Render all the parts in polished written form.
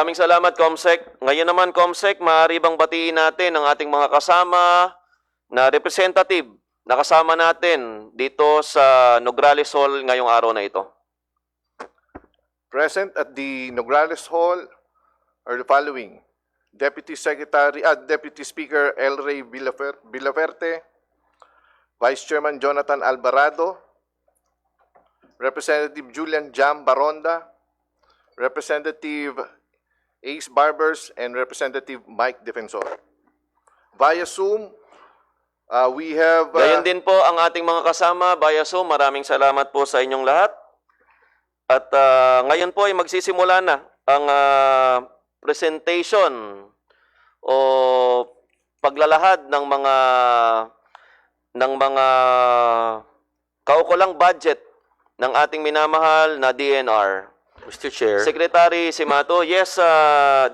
Maraming salamat, Comsec. Ngayon naman, Comsec, maaari bang batiin natin ang ating mga kasama na representative na kasama natin dito sa Nograles Hall ngayong araw na ito? Present at the Nograles Hall are the following: Deputy Speaker El Rey Villaverte, Vice Chairman Jonathan Alvarado, Representative Julian Jam Baronda, Representative Ace Barbers, and Representative Mike Defensor. Via Zoom, we have... Gayon din po ang ating mga kasama via Zoom. Maraming salamat po sa inyong lahat. At ngayon po ay magsisimula na ang presentation o paglalahad ng mga kaukulang budget ng ating minamahal na DNR. Mr. Chair. Secretary Simato, yes,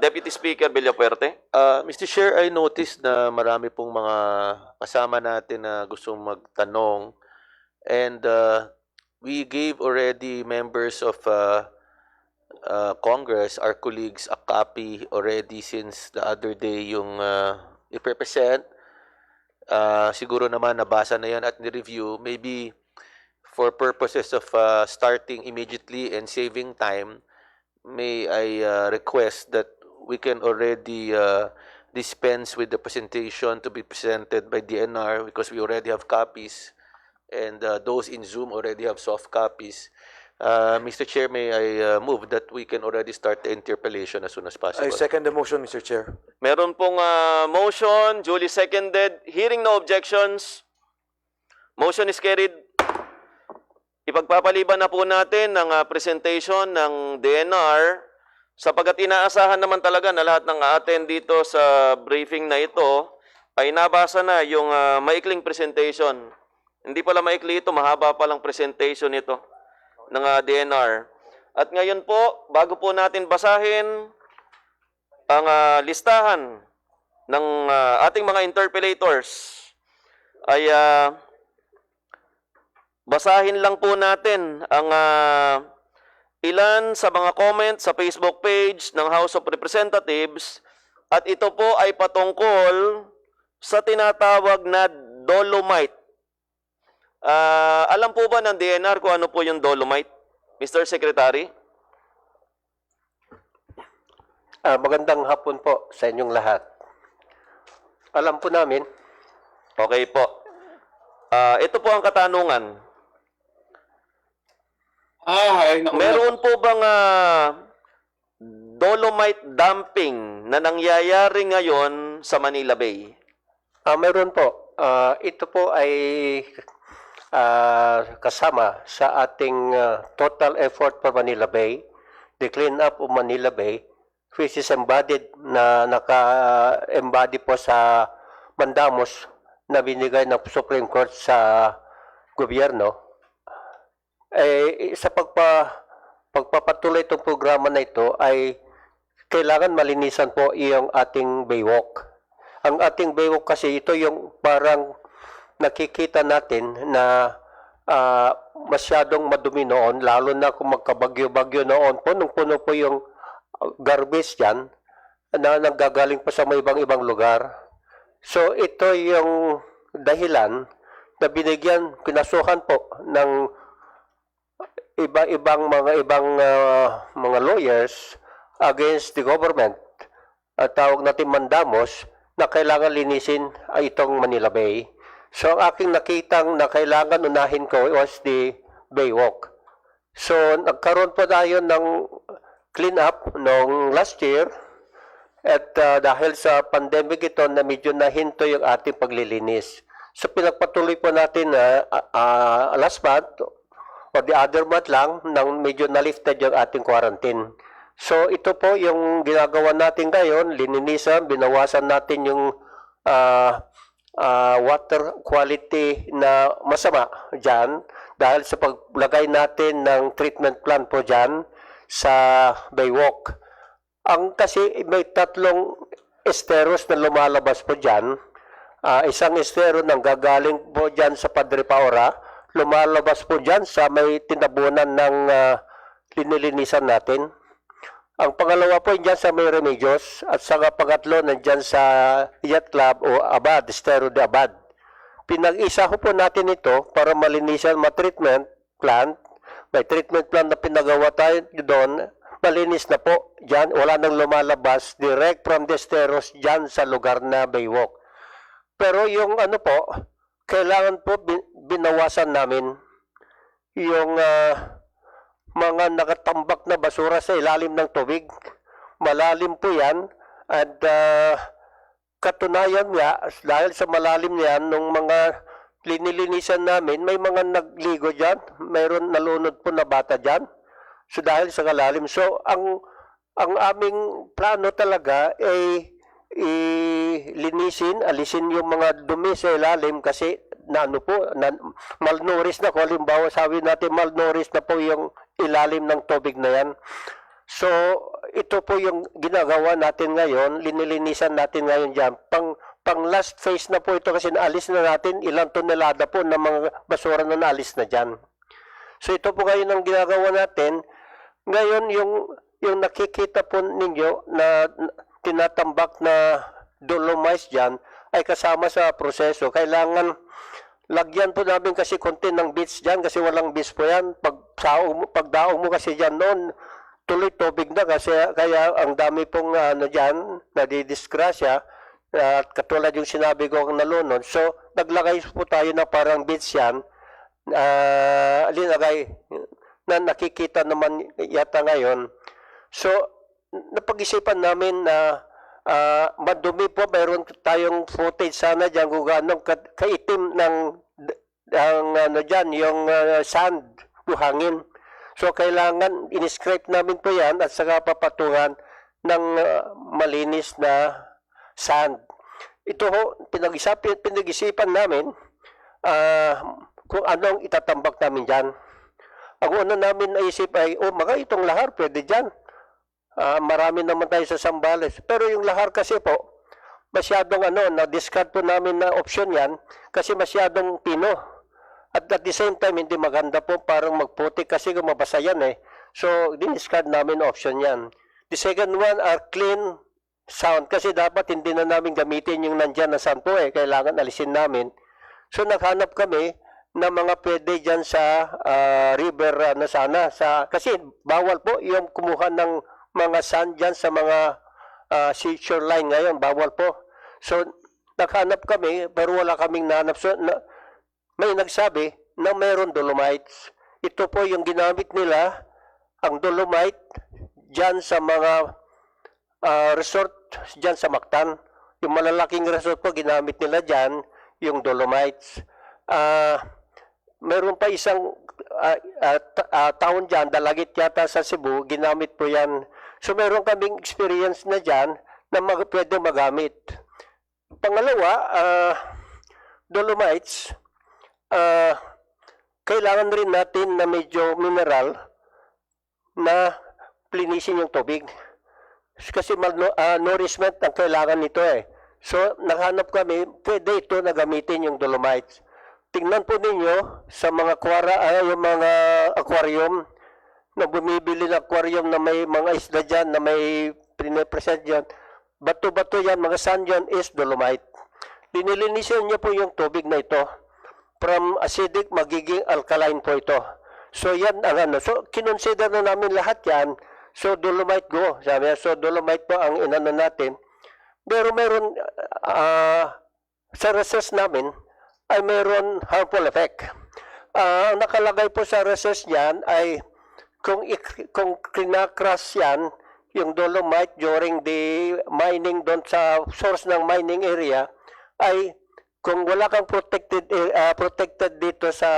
Deputy Speaker Villafuerte. Mr. Chair, I noticed na marami pong mga kasama natin na gustong magtanong, and we gave already members of Congress, our colleagues, a copy already since the other day yung i-represent. Siguro naman nabasa na yan at ni-review. Maybe for purposes of starting immediately and saving time, may I request that we can already dispense with the presentation to be presented by DNR because we already have copies, and those in Zoom already have soft copies. Mr. Chair, may I move that we can already start the interpellation as soon as possible. I second the motion, Mr. Chair. Meron pong motion, duly seconded. Hearing no objections, motion is carried. Ipagpapaliban na po natin ang presentation ng DNR sapagkat inaasahan naman talaga na lahat ng attend dito sa briefing na ito ay nabasa na yung maikling presentation. Hindi pala maikli ito, mahaba palang presentation ito ng DNR. At ngayon po, bago po natin basahin ang listahan ng ating mga interpellators, ay basahin lang po natin ang ilan sa mga comment sa Facebook page ng House of Representatives, at ito po ay patungkol sa tinatawag na dolomite. Alam po ba ng DNR kung ano po yung dolomite, Mr. Secretary? Magandang hapon po sa inyong lahat. Alam po namin. Okay po. Ito po ang katanungan. Meron po bang dolomite dumping na nangyayari ngayon sa Manila Bay? Meron po. Ito po ay kasama sa ating total effort for Manila Bay, the clean up of Manila Bay, which is embodied na naka-embody po sa mandamos na binigay ng Supreme Court sa gobyerno. Sa pagpapatuloy itong programa na ito ay kailangan malinisan po yung ating baywalk. Ang ating baywalk kasi ito yung parang nakikita natin na masyadong madumi noon, lalo na kung magkabagyo-bagyo noon, punong-puno po yung garbage dyan na nanggagaling pa sa may ibang lugar. So ito yung dahilan na pinasukan po ng ibang mga lawyers against the government. Tawag natin mandamos na kailangan linisin ay itong Manila Bay. So ang aking nakitang na kailangan unahin ko was the baywalk. So nagkaroon po tayo ng clean up noong last year, at dahil sa pandemic ito na medyo nahinto yung ating paglilinis. So pinagpatuloy po natin last month o the other month lang nang medyo na-lifted yung ating quarantine. So ito po yung ginagawa natin ngayon, lininisan, binawasan natin yung water quality na masama dyan dahil sa paglagay natin ng treatment plan po dyan sa baywalk. Kasi may tatlong esteros na lumalabas po dyan. Isang estero nang gagaling po dyan sa Padre Paora, lumalabas po dyan sa may tinabunan ng linilinisan natin. Ang pangalawa po dyan sa May Remedios at sa pangatlo nandyan sa Yacht Club o Abad, Estero de Abad. Pinag-isa ko po natin ito para malinisan ma-treatment plant. May treatment plant na pinagawa tayo doon. Malinis na po dyan. Wala nang lumalabas direct from the Esteros dyan sa lugar na Baywalk. Pero yung ano po, kailangan po binawasan namin yung mga nakatambak na basura sa ilalim ng tubig. Malalim po yan at katunayan nga, dahil sa malalim yan, nung mga linilinisan namin, may mga nagligo dyan, mayroon nalunod po na bata dyan. So dahil sa kalalim, so ang aming plano talaga ay linisin, alisin yung mga dumi sa ilalim kasi malnourished na. Kung halimbawa sabi natin malnourished na po yung ilalim ng tubig na yan. So ito po yung ginagawa natin ngayon, linilinisan natin ngayon dyan. Pang last phase na po ito kasi naalis na natin ilang tonelada po ng mga basura na naalis na dyan. So ito po ngayon ang ginagawa natin. Ngayon yung nakikita po ninyo na tinatambak na dolomites dyan ay kasama sa proseso. Kailangan lagyan po namin kasi konti ng bits dyan kasi walang bits po yan. Pagdaong mo kasi dyan noon, tuloy tubig na kasi kaya ang dami pong dyan, nadidisgrasya at katulad yung sinabi ko ang nalunod. So, naglagay po tayo na parang bits yan, linagay na nakikita naman yata ngayon. So, napag-isipan namin na madumi po, mayroon tayong footage sana dyan kung anong kaitim ng dyan, yung sand, buhangin. So, kailangan in-scrape namin po yan at saka papatungan ng malinis na sand. Ito ho, pinag-isipan namin kung anong itatambak namin dyan. Ang una namin naisip ay, mga itong lahar, pwede dyan. Marami naman tayo sa Zambales. Pero yung lahar kasi po, masyadong na-discard po namin na option yan kasi masyadong pino. At the same time, hindi maganda po parang magputik kasi mabasa yan eh. So, diniscard namin option yan. The second one are clean sound kasi dapat hindi na namin gamitin yung nandyan na sound po eh. Kailangan alisin namin. So, naghanap kami na mga pwede dyan sa river na sana. Kasi bawal po yung kumuha ng mga sand dyan sa mga seashore line ngayon. Bawal po. So, naghanap kami pero wala kaming nahanap. So, may nagsabi na mayroon dolomites. Ito po yung ginamit nila, ang dolomite, dyan sa mga resort, dyan sa Mactan. Yung malalaking resort po, ginamit nila dyan, yung dolomites. Meron pa isang town dyan, Dalagit yata sa Cebu, ginamit po yan. So meron kaming experience na dyan na pwede magamit. Pangalawa, dolomites, kailangan rin natin na medyo mineral na linisin yung tubig. Kasi nourishment ang kailangan nito eh. So, naghanap kami, pwede ito na gamitin yung dolomites. Tingnan po ninyo sa mga yung mga aquarium na bumibili ng aquarium na may mga isda dyan, na may pinipresent dyan. Bato-bato yan, mga sand dyan is dolomite. Linilinisin niyo po yung tubig na ito. From acidic, magiging alkaline po ito. So, yan ang So, kinonsider na namin lahat yan. So, dolomite go. Sabi niya, so, dolomite po ang inano natin. Pero meron, sa research namin, ay meron harmful effect. Ang nakalagay po sa research niyan ay kung kinakras yan, yung dolomite during the mining doon sa source ng mining area, ay kung wala kang protected dito sa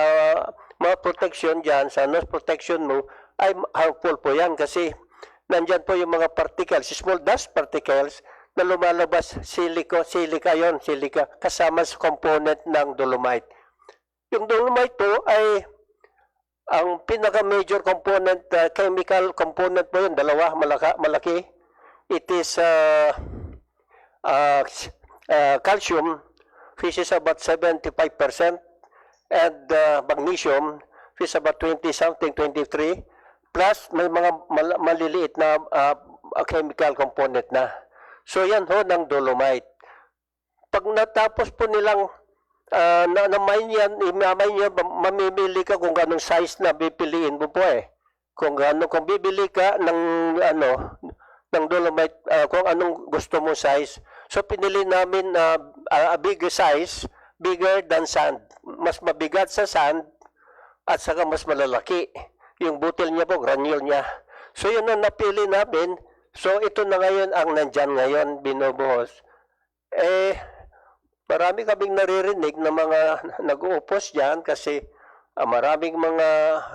mga protection dyan, sa nose protection mo, ay harmful po yan kasi nandyan po yung mga particles, small dust particles na lumalabas, silica kasama sa component ng dolomite. Yung dolomite po ay ang pinaka-major component, chemical component po yun, dalawa, malaki. It is calcium, which is about 75%, and magnesium, which is about 20-something, 23%, plus may mga maliliit na chemical component na. So yan ho ng dolomite. Pag natapos po nilang na-mine yan, mamimili ka kung anong size na pipiliin mo po eh. Kung bibili ka ng ng dolomite, kung anong gusto mo size. So pinili namin a bigger size, bigger than sand. Mas mabigat sa sand at saka mas malalaki. Yung butil niya po, granule niya. So yun ang napili namin. So ito na ngayon ang nandyan ngayon, binubuhos. Marami kaming naririnig na mga nag-uupos dyan kasi maraming mga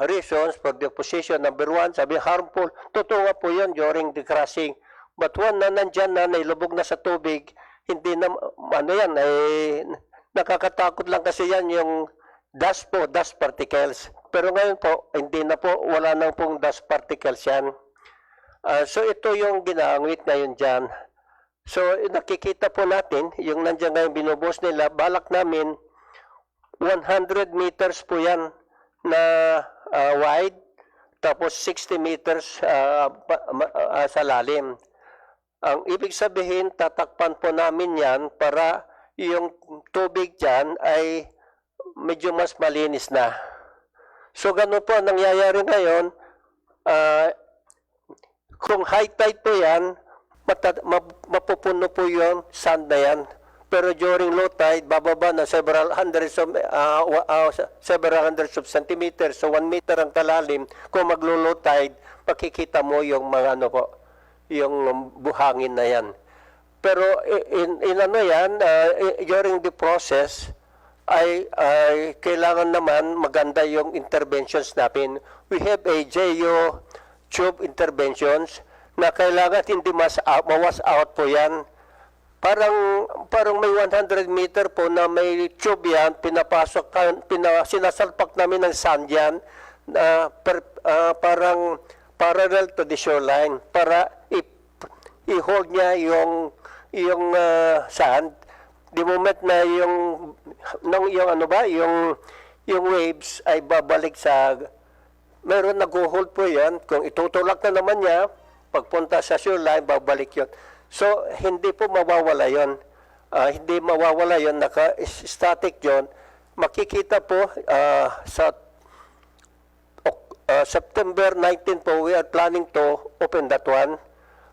reasons for the opposition. Number one, sabi harmful. Totoo nga po yun during the crushing. But one na nandyan na nailubog na sa tubig, hindi na, nakakatakot lang kasi yan yung dust po, dust particles. Pero ngayon po, hindi na po, wala na pong dust particles yan. So ito yung ginamit ngayon dyan. So nakikita po natin, yung nandiyan ngayon binubos nila, balak namin 100 meters po yan na wide, tapos 60 meters sa lalim. Ang ibig sabihin, tatakpan po namin yan para yung tubig dyan ay medyo mas malinis na. So ganun po ang nangyayari ngayon. Kung high tide po yan, mapupuno po yung sand na yan. Pero during low tide, bababa na several hundreds of centimeters. So 1 meter ang kalalim. Kung maglo-low tide, makikita mo yung mga yung buhangin na yan. Pero during the process, ay kailangan naman maganda yung interventions natin. We have a JO tube interventions na kailangan hindi mawas out po yan. Parang may 100 meter po na may tube yan, sinasalpak namin ng sand yan, parang parallel to the shoreline para i-hold niya yung sand. The moment na yung waves ay babalik sa, meron nag-hold po yan, kung itutulak na naman niya, pagpunta sa shoreline, babalik yun. So, hindi po mawawala yun. Hindi mawawala yun, naka-static yun. Makikita po sa September 19 po, we are planning to open that one.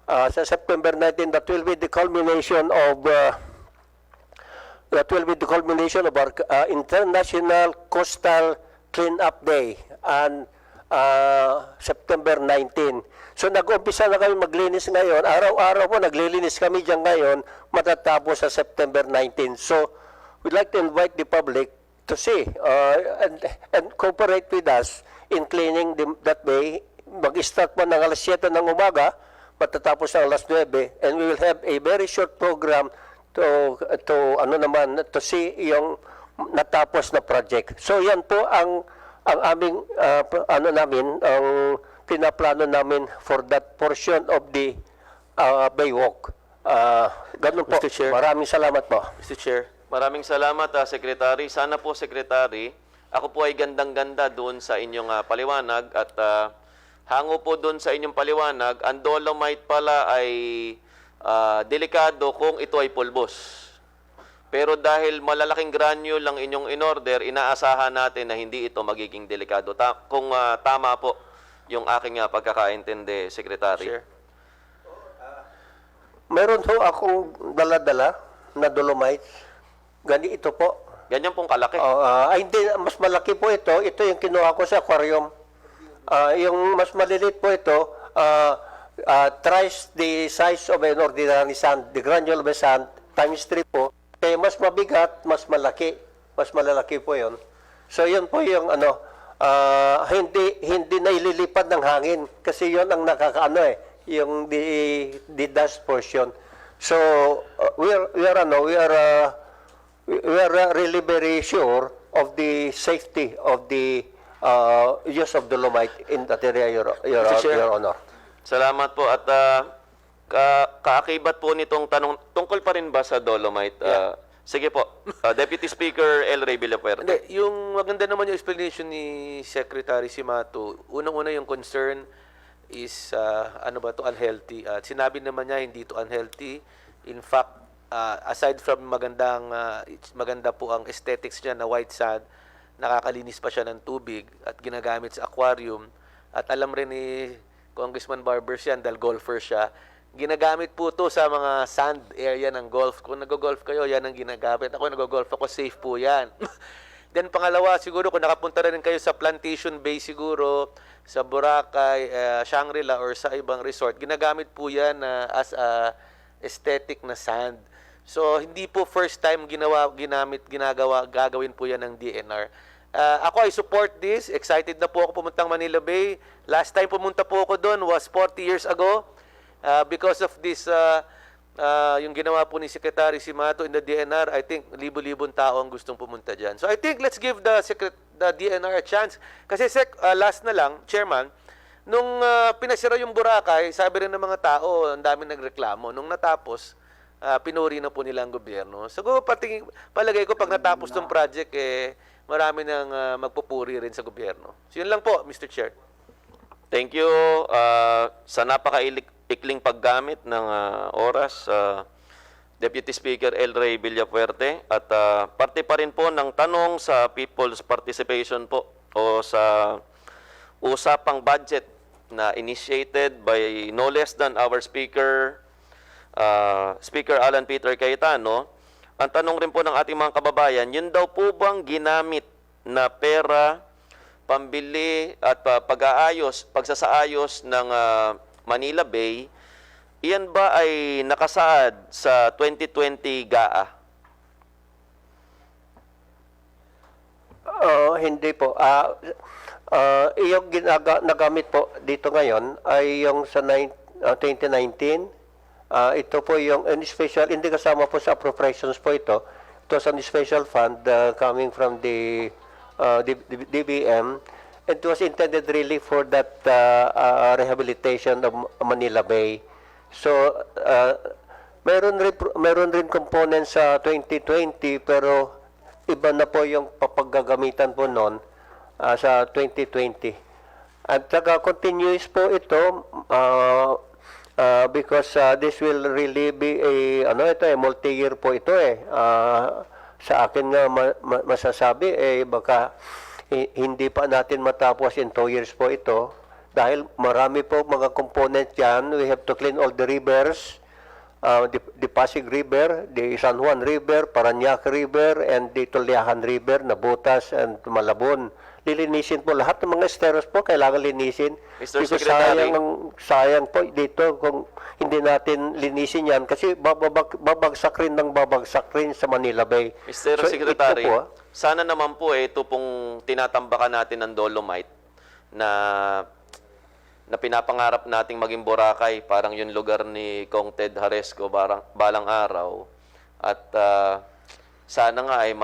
Sa September 19, that will be the culmination of our International Coastal Cleanup Day on September 19. So nag-umpisa na kami maglinis ngayon. Araw-araw po naglilinis kami dyan ngayon, matatapos sa September 19. So we'd like to invite the public to see and cooperate with us in cleaning that day. Mag-start po ng alas 7 ng umaga, matatapos ng alas 9, and we will have a very short program to see yung natapos na project. So yan po ang aming ang pinaplano namin for that portion of the Baywalk. Ganun po. Mr. Chair. Maraming salamat po. Mr. Chair. Maraming salamat, Secretary. Sana po, Secretary, ako po ay gandang-ganda doon sa inyong paliwanag at hango po doon sa inyong paliwanag, ang dolomite pala ay delikado kung ito ay pulbos. Pero dahil malalaking granule lang inyong in-order, inaasahan natin na hindi ito magiging delikado. Kung tama po yung aking pagkakaintindi, Secretary. Sure. Meron ho akong dala-dala na dolomite. Ganito po. Ganyan pong kalaki. Hindi, mas malaki po ito. Ito yung kinuha ko sa aquarium. Yung mas maliliit po ito, thrice the size of an ordinary sand. The granule of a sand, times 3 po. Kaya mas mabigat, mas malaki. Mas malalaki po yun. So yun po yung hindi na ililipad ng hangin. Kasi yun ang yung the dust portion. So we are really very sure of the safety of the use of dolomite in that area, Your Honor. Salamat po. At kaakibat po nitong tanong, tungkol pa rin ba sa dolomite, Sige po. Deputy Speaker El Rey Villapuerte. Hindi, yung maganda naman yung explanation ni Secretary Simato. Unang-una yung concern is ano ba to, unhealthy. At sinabi naman niya hindi to unhealthy. In fact, aside from maganda po ang aesthetics niya na white sand, nakakalinis pa siya ng tubig at ginagamit sa aquarium. At alam rin ni Congressman Barbers yan dahil golfer siya. Ginagamit po to sa mga sand area ng golf. Kung nag-golf kayo, yan ang ginagamit. Ako nag-golf ako, safe po yan. Then pangalawa, siguro kung nakapunta rin kayo sa Plantation Bay siguro, sa Boracay, Shangri-La or sa ibang resort, ginagamit po yan as a aesthetic na sand. So hindi po first time gagawin po yan ng DNR. Ako, I support this. Excited na po ako pumuntang Manila Bay. Last time pumunta po ako doon was 40 years ago. Because of this, yung ginawa po ni Secretary Simato in the DNR, I think libo-libong tao ang gustong pumunta dyan. So I think let's give the DNR a chance. Kasi last na lang, Chairman, nung pinasira yung Boracay, sabi rin ng mga tao, ang dami nagreklamo. Nung natapos, pinuri na po nila ang gobyerno. So palagay ko pag natapos tong project, marami nang magpupuri rin sa gobyerno. So yun lang po, Mr. Chair. Thank you sa napaka-ikling paggamit ng oras, Deputy Speaker El Rey Villapuerte. At parte pa rin po ng tanong sa people's participation po o sa usapang budget na initiated by no less than our Speaker, Speaker Alan Peter Cayetano. Ang tanong rin po ng ating mga kababayan, yun daw po bang ginamit na pera pambili at pagsasaayos ng Manila Bay, iyan ba ay nakasaad sa 2020 GAA? Hindi po. Yung nagamit po dito ngayon ay yung sa 2019. Ito po yung special, hindi kasama po sa appropriations po ito. Ito sa special fund coming from the DBM. It was intended really for that rehabilitation of Manila Bay. So, meron rin component sa 2020 pero iba na po yung papaggagamitan po noon sa 2020. At saka continuous po ito because this will really be a multi-year po ito sa akin nga masasabi baka hindi pa natin matapos in 2 years po ito dahil marami po mga component yan. We have to clean all the rivers, the Pasig River, the San Juan River, Parañaque River, and the Tuliahan River, Nabutas, and Malabon. Lilinisin po lahat ng mga esteros po, kailangan linisin. Mr. Because Secretary. sayang po dito kung hindi natin linisin yan kasi babagsak rin sa Manila Bay. Mr. So, Secretary, ito po, sana naman po ito pong tinatambakan natin ng Dolomite na pinapangarap nating maging Boracay, parang yung lugar ni Kong Ted Haresco balang araw. At sana nga ay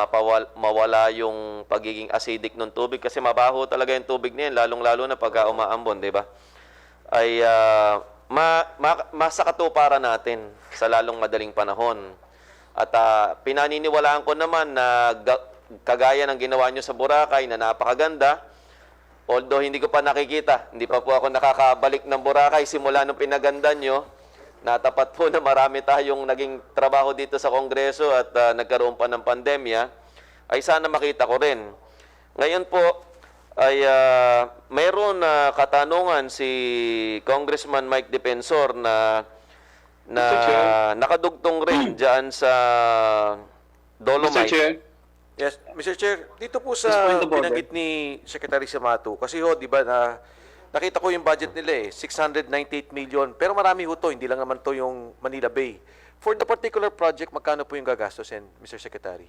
mawala yung pagiging acidic ng tubig kasi mabaho talaga yung tubig niyan, lalong-lalo na pagka umaambon, di ba? Ay masakatuparan natin sa lalong madaling panahon. At pinaniniwalaan ko naman na kagaya ng ginawa nyo sa Boracay na napakaganda, although hindi ko pa nakikita, hindi pa po ako nakakabalik ng Boracay simula nung pinaganda nyo, natapat po na marami tayong naging trabaho dito sa Kongreso at nagkaroon pa ng pandemya, ay sana makita ko rin. Ngayon po, ay mayroon na katanungan si Congressman Mike Defensor na nakadugtong rin dyan sa Dolomite. Mr. Chair, Yes, Mr. Chair, dito po sa point of order. binanggit ni Secretary Simato, kasi di ba nakita ko yung budget nila 698 million, pero marami ho to, hindi lang naman to yung Manila Bay. For the particular project, magkano po yung gagastosin, Mr. Secretary?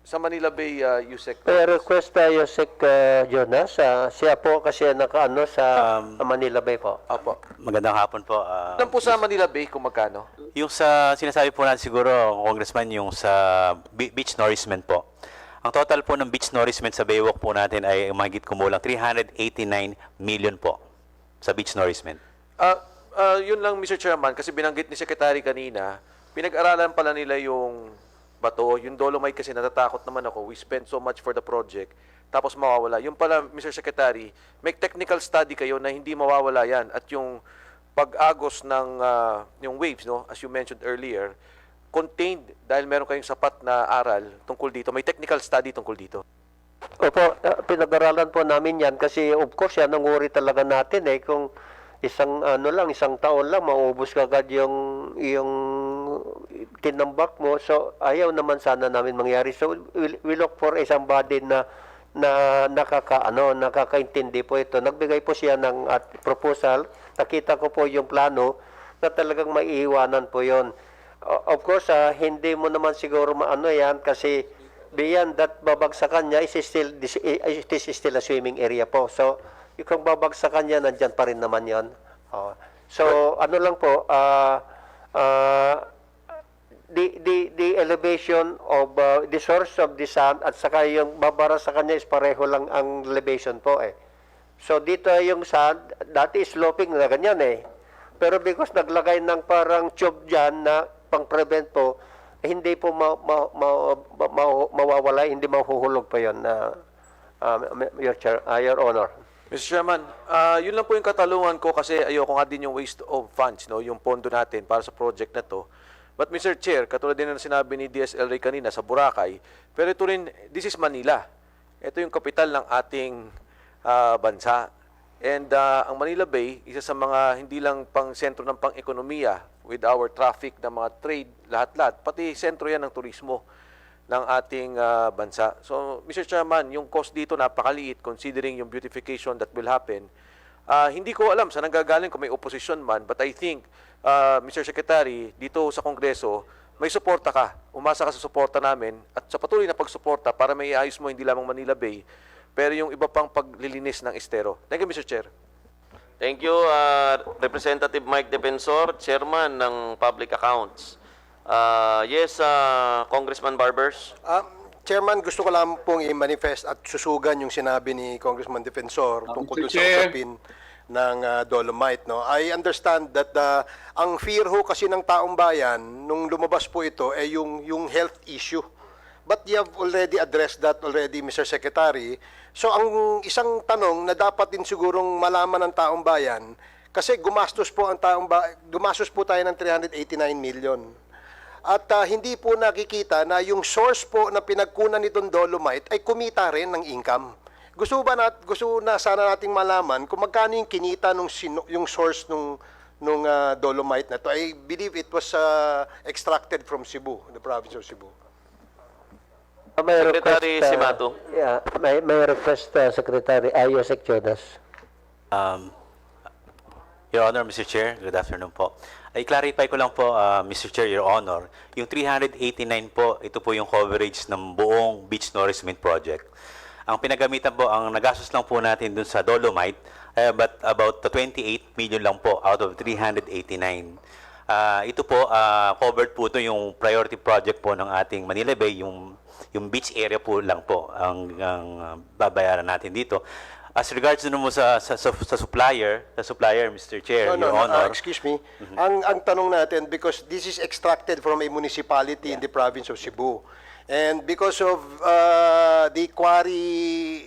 Sa Manila Bay, USEC. request tayo Yusek Jonas. Siya po kasi nakaano sa Manila Bay po. Apo. Magandang hapon po. Alam po sa Manila Bay kung magkano? Yung sa sinasabi po natin siguro, Congressman, yung sa beach nourishment po. Ang total po ng beach nourishment sa Baywalk po natin ay mahigit kumulang 389 million po sa beach nourishment. Yun lang, Mr. Chairman, kasi binanggit ni Secretary kanina, pinag-aralan pala nila yung bato, yung Dolomite kasi natatakot naman ako. We spent so much for the project, tapos mawawala. Yung pala, Mr. Secretary, may technical study kayo na hindi mawawala yan. At yung pag-agos ng yung waves, no, as you mentioned earlier, contained dahil meron kayong sapat na aral tungkol dito. May technical study tungkol dito. Opo, pinag-aralan po namin yan kasi of course yan ang worry talaga natin kung isang taon lang maubos kagad yung tinambak mo. So ayaw naman sana namin mangyari. So we look for somebody na nakakaintindi po ito. Nagbigay po siya ng proposal. Nakita ko po yung plano na talagang maiiwanan po yon. Of course, hindi mo naman siguro maano yan kasi beyond that babagsakan niya it is still a swimming area po. So, kung babagsakan niya, nandyan pa rin naman yon. So, ano lang po, the elevation of the source of the sand at saka yung babara sa kanya is pareho lang ang elevation po So, dito yung sand, dati sloping na ganyan Pero because naglagay ng parang tube dyan na pang-prevent po, hindi po mawawala, hindi mahuhulog pa yun, Your Honor. Mr. Chairman, yun lang po yung katalungan ko kasi ayoko nga din yung waste of funds, no, yung pondo natin para sa project na to. But Mr. Chair, katulad din ng sinabi ni DSL Ray kanina sa Boracay, pero ito rin, this is Manila. Ito yung kapital ng ating bansa. And ang Manila Bay, isa sa mga hindi lang pang sentro ng pang-ekonomiya with our traffic ng mga trade, lahat-lahat, pati sentro yan ng turismo ng ating bansa. So, Mr. Chairman, yung cost dito napakaliit considering yung beautification that will happen. Hindi ko alam saan nanggagaling kung may opposition man, but I think, Mr. Secretary, dito sa Kongreso, may suporta ka. Umasa ka sa suporta namin at sa patuloy na pagsuporta para may iayos mo hindi lamang Manila Bay, pero yung iba pang paglilinis ng estero. Thank you, Mr. Chair. Thank you, Representative Mike Defensor, Chairman ng Public Accounts. Yes, Congressman Barbers. Chairman, gusto ko lang pong i-manifest at susugan yung sinabi ni Congressman Defensor tungkol sa usapin ng Dolomite. No? I understand that ang fear ho kasi ng taong bayan nung lumabas po ito ay yung health issue. But you have already addressed that already, Mr. Secretary. So ang isang tanong na dapat din sigurong malaman ng taong bayan, kasi gumastos po tayo ng 389 million. At hindi po nakikita na yung source po na pinagkunan nitong Dolomite ay kumita rin ng income. Gusto na sana nating malaman kung magkano yung kinita yung source nung Dolomite na to. I believe it was extracted from Cebu, the province of Cebu. May Secretary request, Simato. Yeah, may request, Secretary Ayosek Jonas. Your Honor, Mr. Chair, good afternoon po. I-clarify ko lang po, Mr. Chair, Your Honor, yung 389 po, ito po yung coverage ng buong beach nourishment project. Ang pinagamitan po, ang nagastos lang po natin dun sa Dolomite, but about 28 million lang po out of 389. Ito po, covered po ito yung priority project po ng ating Manila Bay, yung beach area po lang po ang babayaran natin dito. As regards dun mo sa supplier, Mr. Chair, Your Honor. Excuse me. Ang tanong natin, because this is extracted from a municipality in the province of Cebu. And because of the quarry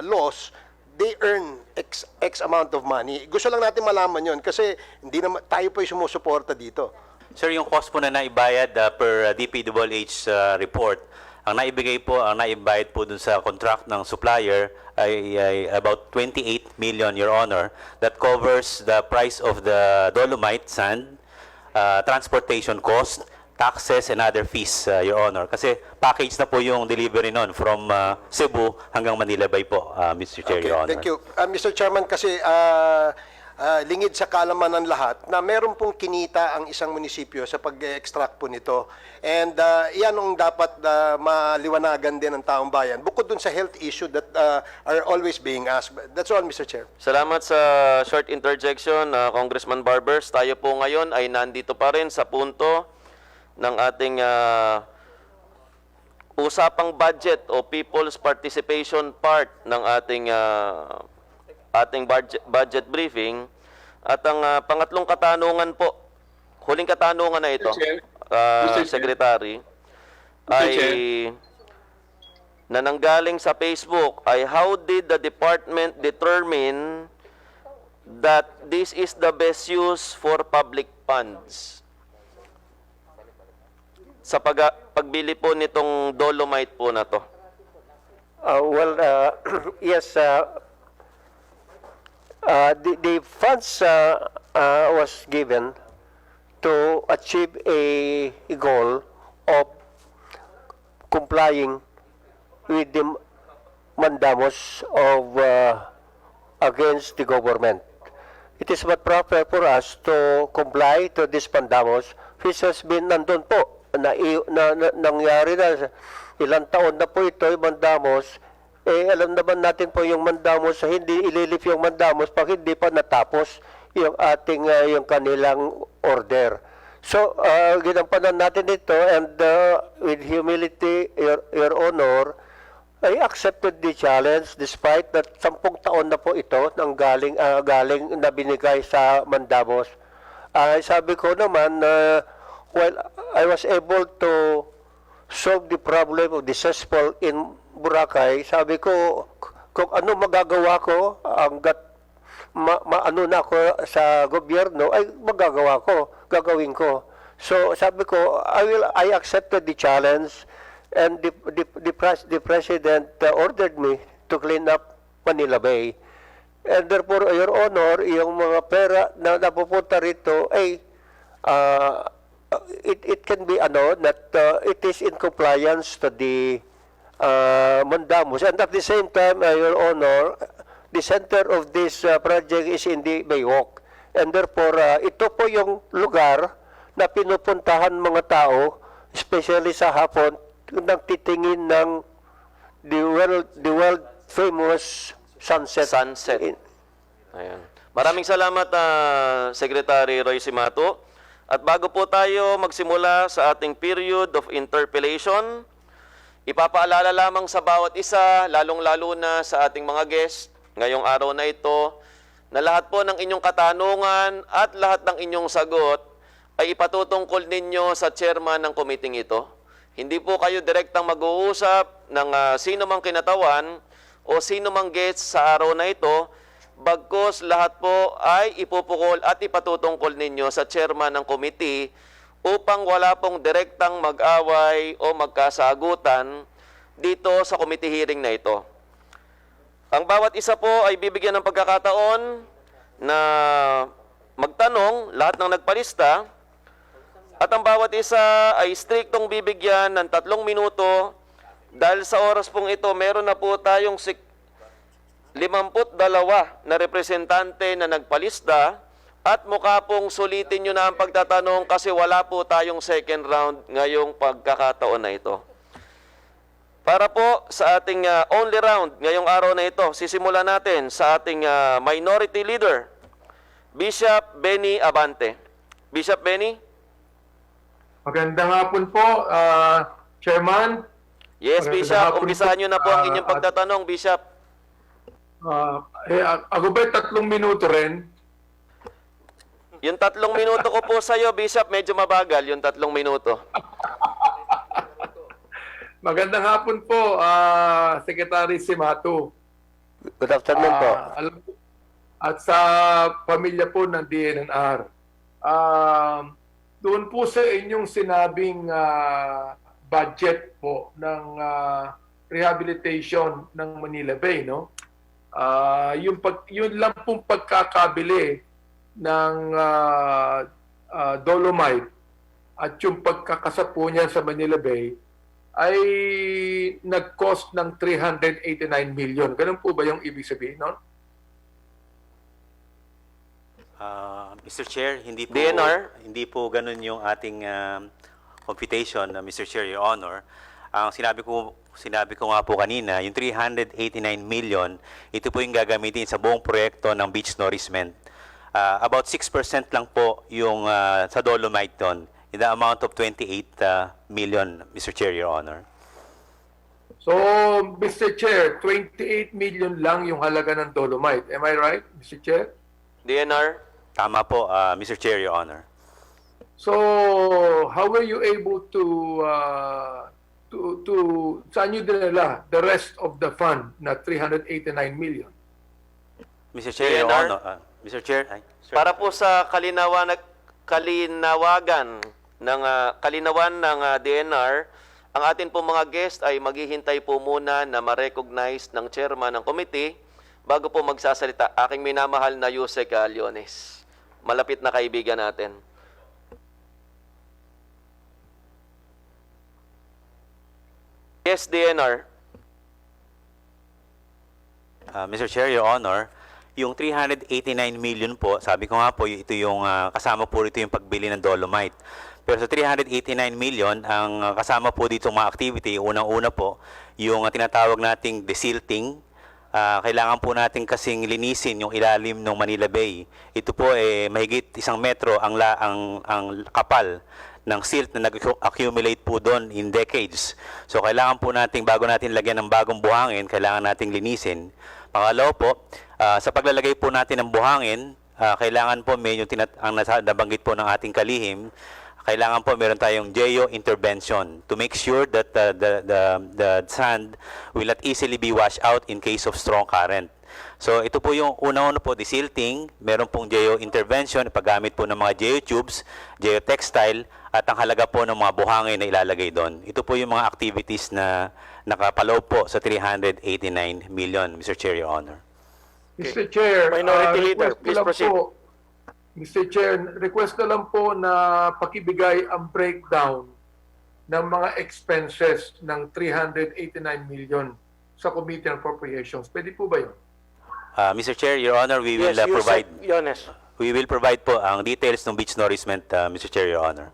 laws, they earn X amount of money. Gusto lang natin malaman yon kasi hindi naman tayo po yung sumusuporta dito. Sir, yung cost po na naibayad per DPWH report, ang naibayad po dun sa contract ng supplier ay about 28 million, Your Honor. That covers the price of the Dolomite sand, transportation cost, taxes, and other fees, Your Honor. Kasi package na po yung delivery nun from Cebu hanggang Manila Bay po, Mr. Chair, Your Honor. Thank you. Mr. Chairman, kasi lingid sa kalaman ng lahat na meron pong kinita ang isang munisipyo sa pag-extract po nito. And yan ang dapat maliwanagan din ng taong bayan. Bukod dun sa health issue that are always being asked. That's all, Mr. Chair. Salamat sa short interjection, Congressman Barbers. Tayo po ngayon ay nandito pa rin sa punto ng ating usapang budget o people's participation part ng ating budget briefing. At ang pangatlong katanungan po huling katanungan na ito, Chair. Secretary, Mr. ay Chair. na nanggaling sa Facebook ay how did the department determine that this is the best use for public funds? Sa pagbili po nitong dolomite po na to. Yes, the funds was given to achieve a goal of complying with the mandamus of against the government. It is not proper for us to comply to this mandamus which has been nandun po nangyari na ilang taon na po ito yung mandamus. Alam naman natin po yung mandamus, hindi ililif yung mandamus pag hindi pa natapos yung ating yung kanilang order. So, ginampanan natin ito and with humility, Your Honor, I accepted the challenge despite that 10 taon na po ito nang galing na binigay sa mandamos. Sabi ko naman, while I was able to solve the problem of the cesspool in Boracay, sabi ko, kung ano magagawa ko, hanggat maano na ako sa gobyerno, ay magagawa ko, gagawin ko. So sabi ko, I accepted the challenge and the president ordered me to clean up Manila Bay. And therefore, Your Honor, yung mga pera na napupunta rito ay it can be that it is in compliance to the mandamus. And at the same time, Your Honor, the center of this project is in the Baywalk. And therefore, ito po yung lugar na pinupuntahan mga tao, especially sa hapon, nagtitingin ng the world famous sunset. Ayan. Maraming salamat, Secretary Roy Simato. At bago po tayo magsimula sa ating period of interpellation, ipapaalala lamang sa bawat isa, lalong-lalo na sa ating mga guest ngayong araw na ito, na lahat po ng inyong katanungan at lahat ng inyong sagot ay ipatutungkol ninyo sa chairman ng committee ito. Hindi po kayo direktang mag-uusap ng sino mang kinatawan o sino mang guest sa araw na ito, bagkus lahat po ay ipupukol at ipatutungkol ninyo sa chairman ng committee upang wala pong direktang mag-away o magkasagutan dito sa committee hearing na ito. Ang bawat isa po ay bibigyan ng pagkakataon na magtanong, lahat ng nagpalista, at ang bawat isa ay striktong bibigyan ng 3 minuto. Dahil sa oras pong ito, meron na po tayong 52 na representante na nagpalista at mukha pong sulitin nyo na ang pagtatanong kasi wala po tayong second round ngayong pagkakataon na ito. Para po sa ating only round ngayong araw na ito, sisimulan natin sa ating minority leader, Bishop Benny Abante. Bishop Benny? Magandang hapon po, Chairman. Yes, Magandang Bishop. hapon Umpisahan po, nyo na po ang inyong pagtatanong, Bishop. Ako ba'y 3 minuto rin? Yung 3 minuto ko po sa'yo, Bishop, medyo mabagal yung 3 minuto. Magandang hapon po, Secretary Simato. Good afternoon po. At sa pamilya po ng DNR. Doon po sa inyong sinabing budget po ng rehabilitation ng Manila Bay, no? Yun lang pong pagkakabili ng dolomite at yung pagkakasapo niya sa Manila Bay ay nag-cost ng 389 million. Ganun po ba yung ibig sabihin, no? Mr. Chair, hindi DNR? po ganun yung ating computation, Mr. Chair, Your Honor. Ang sinabi ko nga po kanina, yung 389 million, ito po yung gagamitin sa buong proyekto ng beach nourishment. About 6% lang po yung sa dolomite doon, in the amount of 28 million, Mr. Chair, Your Honor. So, Mr. Chair, 28 million lang yung halaga ng dolomite. Am I right, Mr. Chair? DNR? Tama po, Mr. Chair, Your Honor. So, how were you able to saan nyo dinala the rest of the fund na 389 million? Mr. Chair, Your DNR? Honor, Mr. Chair, ay, sir. Para po sa kalinawan ng DNR, ang atin po mga guest ay maghihintay po muna na ma-recognize ng chairman ng committee bago po magsasalita. Aking minamahal na Yusek Leones, malapit na kaibigan natin. Yes, DNR. Mr. Chair, Your Honor, yung 389 million po, sabi ko nga po, ito yung kasama po rito yung pagbili ng dolomite. Pero sa 389 million, ang kasama po dito mga activity, unang-una po, yung tinatawag nating desilting. Kailangan po natin kasing linisin yung ilalim ng Manila Bay. Ito po mahigit 1 metro ang kapal ng silt na nag-accumulate po doon in decades. So kailangan po natin, bago natin lagyan ng bagong buhangin, kailangan nating linisin. Pangalawa po, sa paglalagay po natin ng buhangin, kailangan po may yung nabanggit po ng ating kalihim, kailangan po meron tayong geo intervention to make sure that the sand will not easily be washed out in case of strong current. So ito po yung una-una po, desilting, meron pong geo intervention, paggamit po ng mga geotubes, geotextile, at ang halaga po ng mga buhangin na ilalagay doon. Ito po yung mga activities na nakapaloob po sa 389 million, Mr. Chair, Your Honor. Mr. Chair, Minority Leader, request please na lang proceed. po, Mr. Chair, request na lang po na pakibigay ang breakdown ng mga expenses ng 389 million sa Committee on Appropriations. Pwede po ba yun? Mr. Chair, Your Honor, we will provide po ang details ng beach nourishment, Mr. Chair, Your Honor.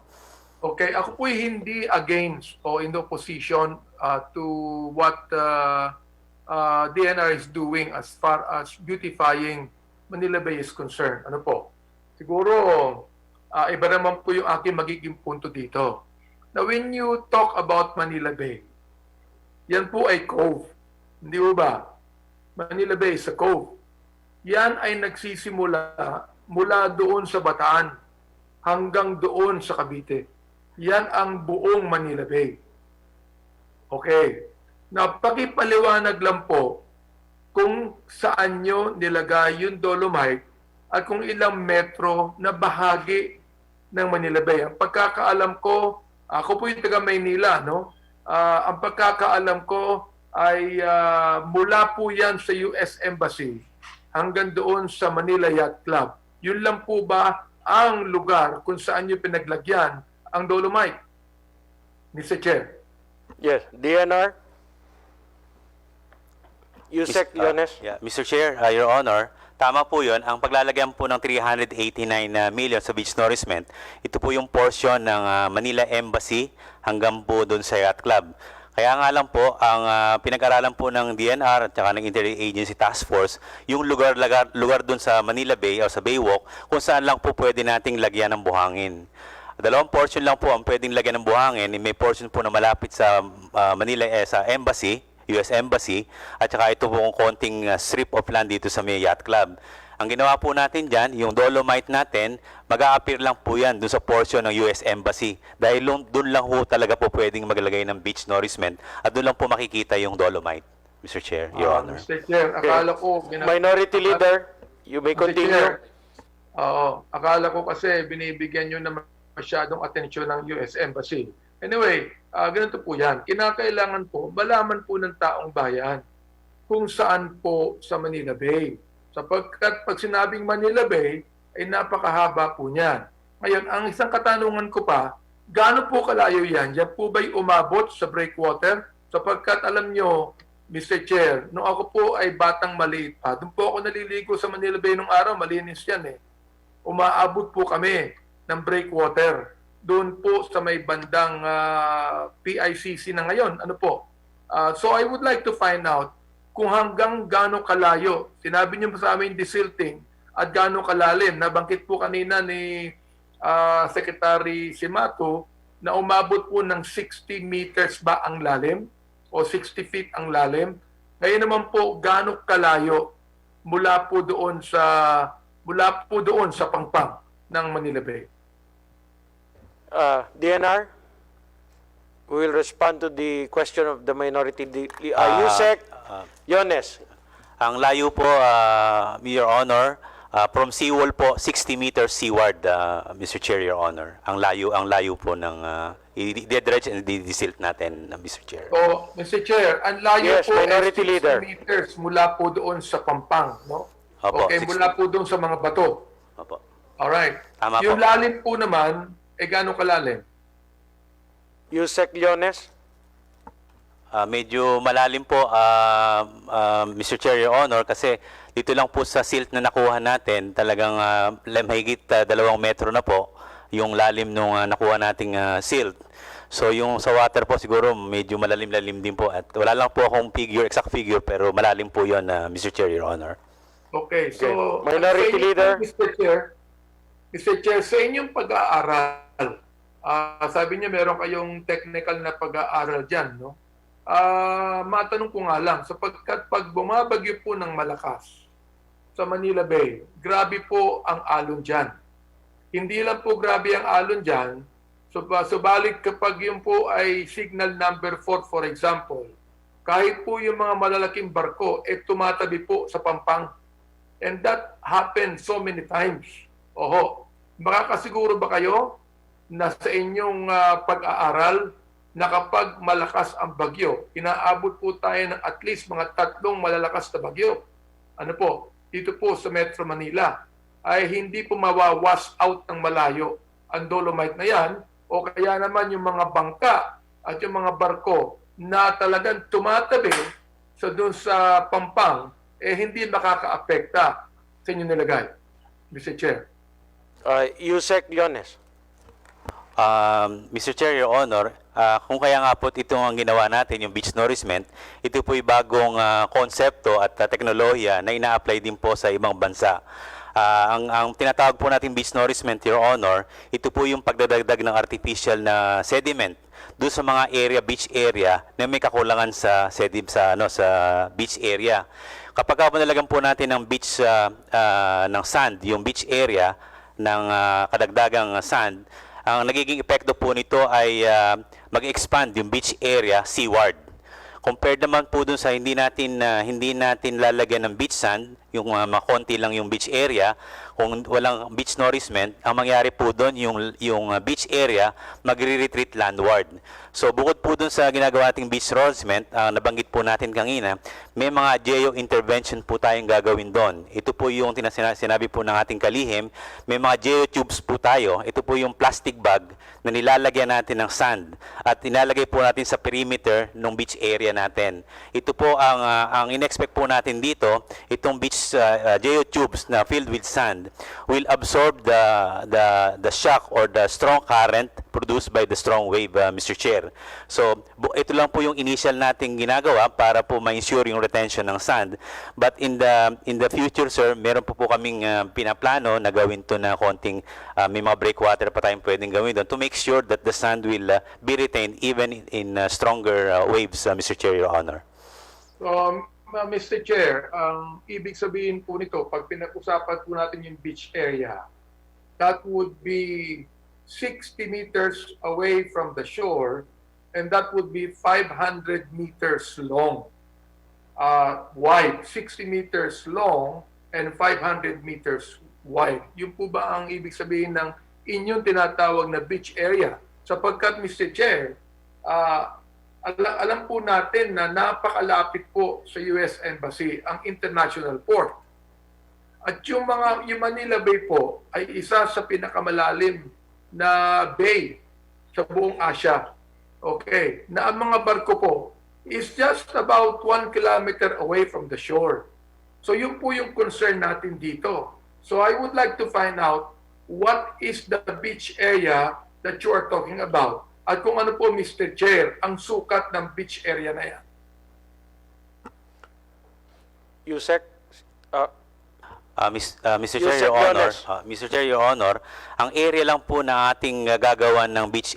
Okay, ako po hindi against o in opposition to what DNR is doing as far as beautifying Manila Bay is concerned. Ano po? Siguro, iba naman po yung aking magiging punto dito. Now, when you talk about Manila Bay, yan po ay cove. Hindi ba? Manila Bay is a cove. Yan ay nagsisimula mula doon sa Bataan hanggang doon sa Cavite. Yan ang buong Manila Bay. Okay. Napakipaliwanag lang po kung saan nyo nilagay yung dolomite at kung ilang metro na bahagi ng Manila Bay. Ang pagkakaalam ko, ako po yung taga Maynila, no? Ang pagkakaalam ko ay mula po yan sa US Embassy hanggang doon sa Manila Yacht Club. Yun lang po ba ang lugar kung saan nyo pinaglagyan ang dolomite, Mr. Chair? Yes, DNR. Yusek Leones. Mr. Chair, Your Honor, tama po yun. Ang paglalagyan po ng 389 million sa beach nourishment, ito po yung portion ng Manila Embassy hanggang po doon sa Yacht Club. Kaya nga lang po, ang pinag-aralan po ng DNR at saka ng Interagency Task Force, yung lugar doon sa Manila Bay o sa Baywalk, kung saan lang po pwede nating lagyan ng buhangin. Dalawang portion lang po ang pwedeng lagyan ng buhangin. May portion po na malapit sa Manila, sa Embassy, US Embassy, at saka ito po ang konting strip of land dito sa may Yacht Club. Ang ginawa po natin dyan, yung dolomite natin, mag-a-appear lang po yan dun sa portion ng US Embassy. Dahil dun lang po talaga po pwedeng maglagay ng beach nourishment at dun lang po makikita yung dolomite, Mr. Chair, Your Honor. Mr. Chair, akala ko... Minority Leader, you may Mr. continue. Chair, oo, akala ko kasi binibigyan nyo naman masyadong atensyon ng US Embassy. Anyway, ganito po yan. Kinakailangan po, malaman po ng taong bayan kung saan po sa Manila Bay. Sapagkat pag sinabing Manila Bay, ay napakahaba po niyan. Ngayon, ang isang katanungan ko pa, gaano po kalayo yan? Yan po ba'y umabot sa breakwater? Sapagkat alam nyo, Mr. Chair, nung ako po ay batang maliit pa, doon po ako naliligo sa Manila Bay nung araw, malinis yan eh. Umaabot po kami ng breakwater doon po sa may bandang PICC na ngayon. Ano po? So I would like to find out kung hanggang gaano kalayo. Sinabi niyo sa amin desilting at gaano kalalim. Nabanggit po kanina ni Secretary Simato na umabot po ng 60 meters ba ang lalim o 60 feet ang lalim. Ngayon naman po gaano kalayo mula po doon sa Pangpang ng Manila Bay. DNR, we will respond to the question of the minority. Yusek Yones. Ang layo po, Your Honor, from seawall po, 60 meters seaward, Mr. Chair, Your Honor. Ang layo po ng i-dredge and i-silt natin, Mr. Chair. So, Mr. Chair, ang layo Yes, po Minority 60 Leader. meters mula po doon sa Pampang, no? Opo, Okay, 60. mula po doon sa mga bato. Opo. Alright. Tama Yung po. lalim po naman, gaano kalalim? Yusek Yones. Medyo malalim po, Mr. Chair, Your Honor, kasi dito lang po sa silt na nakuha natin, talagang mahigit 2 metro na po yung lalim nung nakuha nating silt. So yung sa water po siguro medyo malalim-lalim din po at wala lang po akong exact figure, pero malalim po yun, Mr. Chair, Your Honor. Okay, so Okay. Minority sa inyo, Leader. Mr. Chair, sa inyong pag-aaral, sabi niyo meron kayong technical na pag-aaral dyan, no? Matanong ko nga lang, sapagkat pag bumabagyo po ng malakas sa Manila Bay, grabe po ang alon dyan. Hindi lang po grabe ang alon dyan, subalit kapag yun po ay signal number 4, for example, kahit po yung mga malalaking barko, tumatabi po sa Pampang. And that happened so many times. Oho, makakasiguro ba kayo na sa inyong pag-aaral na kapag malakas ang bagyo, inaabot po tayo ng at least mga 3 malalakas na bagyo. Ano po, dito po sa Metro Manila, ay hindi po mawawash out ng malayo ang dolomite na yan, o kaya naman yung mga bangka at yung mga barko na talagang tumatabi doon sa Pampang, hindi makaka-apekta sa inyong nilagay. Mr. Chair. Yusek Yones. Mr. Chair, Your Honor, kung kaya nga po ito ang ginawa natin, yung beach nourishment, ito po'y bagong konsepto at teknolohiya na ina-apply din po sa ibang bansa. Ang tinatawag po natin beach nourishment, Your Honor, ito po yung pagdadagdag ng artificial na sediment doon sa mga beach area na may kakulangan sa beach area. Kapag nalagyan po natin ng beach ng sand, yung beach area ng kadagdagang sand, ang nagiging epekto po nito ay mag-expand yung beach area seaward. Compared naman po dun sa hindi natin lalagyan ng beach sand, yung makonti lang yung beach area, kung walang beach nourishment, ang mangyari po doon yung beach area magre-retreat landward. So bukod po dun sa ginagawa nating beach nourishment, nabanggit po natin kanina, may mga geo-intervention po tayong gagawin doon. Ito po yung sinabi po ng ating kalihim, may mga geo-tubes po tayo. Ito po yung plastic bag na nilalagyan natin ng sand at inalagay po natin sa perimeter ng beach area natin. Ito po ang in-expect po natin dito, itong beach geotubes na filled with sand will absorb the shock or the strong current produced by the strong wave, Mr. Chair. So, ito lang po yung initial nating ginagawa para po ma-ensure yung retention ng sand. But in the future, sir, meron po kaming pinaplano na gawin to na konting may mga breakwater pa tayong pwedeng gawin doon to make sure that the sand will be retained even in stronger waves, Mr. Chair, Your Honor. Mr. Chair, ang ibig sabihin po nito, pag pinag-usapan po natin yung beach area, that would be 60 meters away from the shore, and that would be 500 meters long. Wide, 60 meters long and 500 meters wide. Yun po ba ang ibig sabihin ng inyong tinatawag na beach area? Sapagkat, Mr. Chair, alam po natin na napakalapit po sa US Embassy ang international port. At yung Manila Bay po ay isa sa pinakamalalim na bay sa buong Asia. Okay, na ang mga barko po is just about 1 kilometer away from the shore. So yun po yung concern natin dito. So I would like to find out what is the beach area that you are talking about. At kung ano po, Mr. Chair, ang sukat ng beach area na yan. Yusek. Mr. Chair, Your Honor, Mr. Chair, Your Honor, ang area lang po na ating gagawan ng beach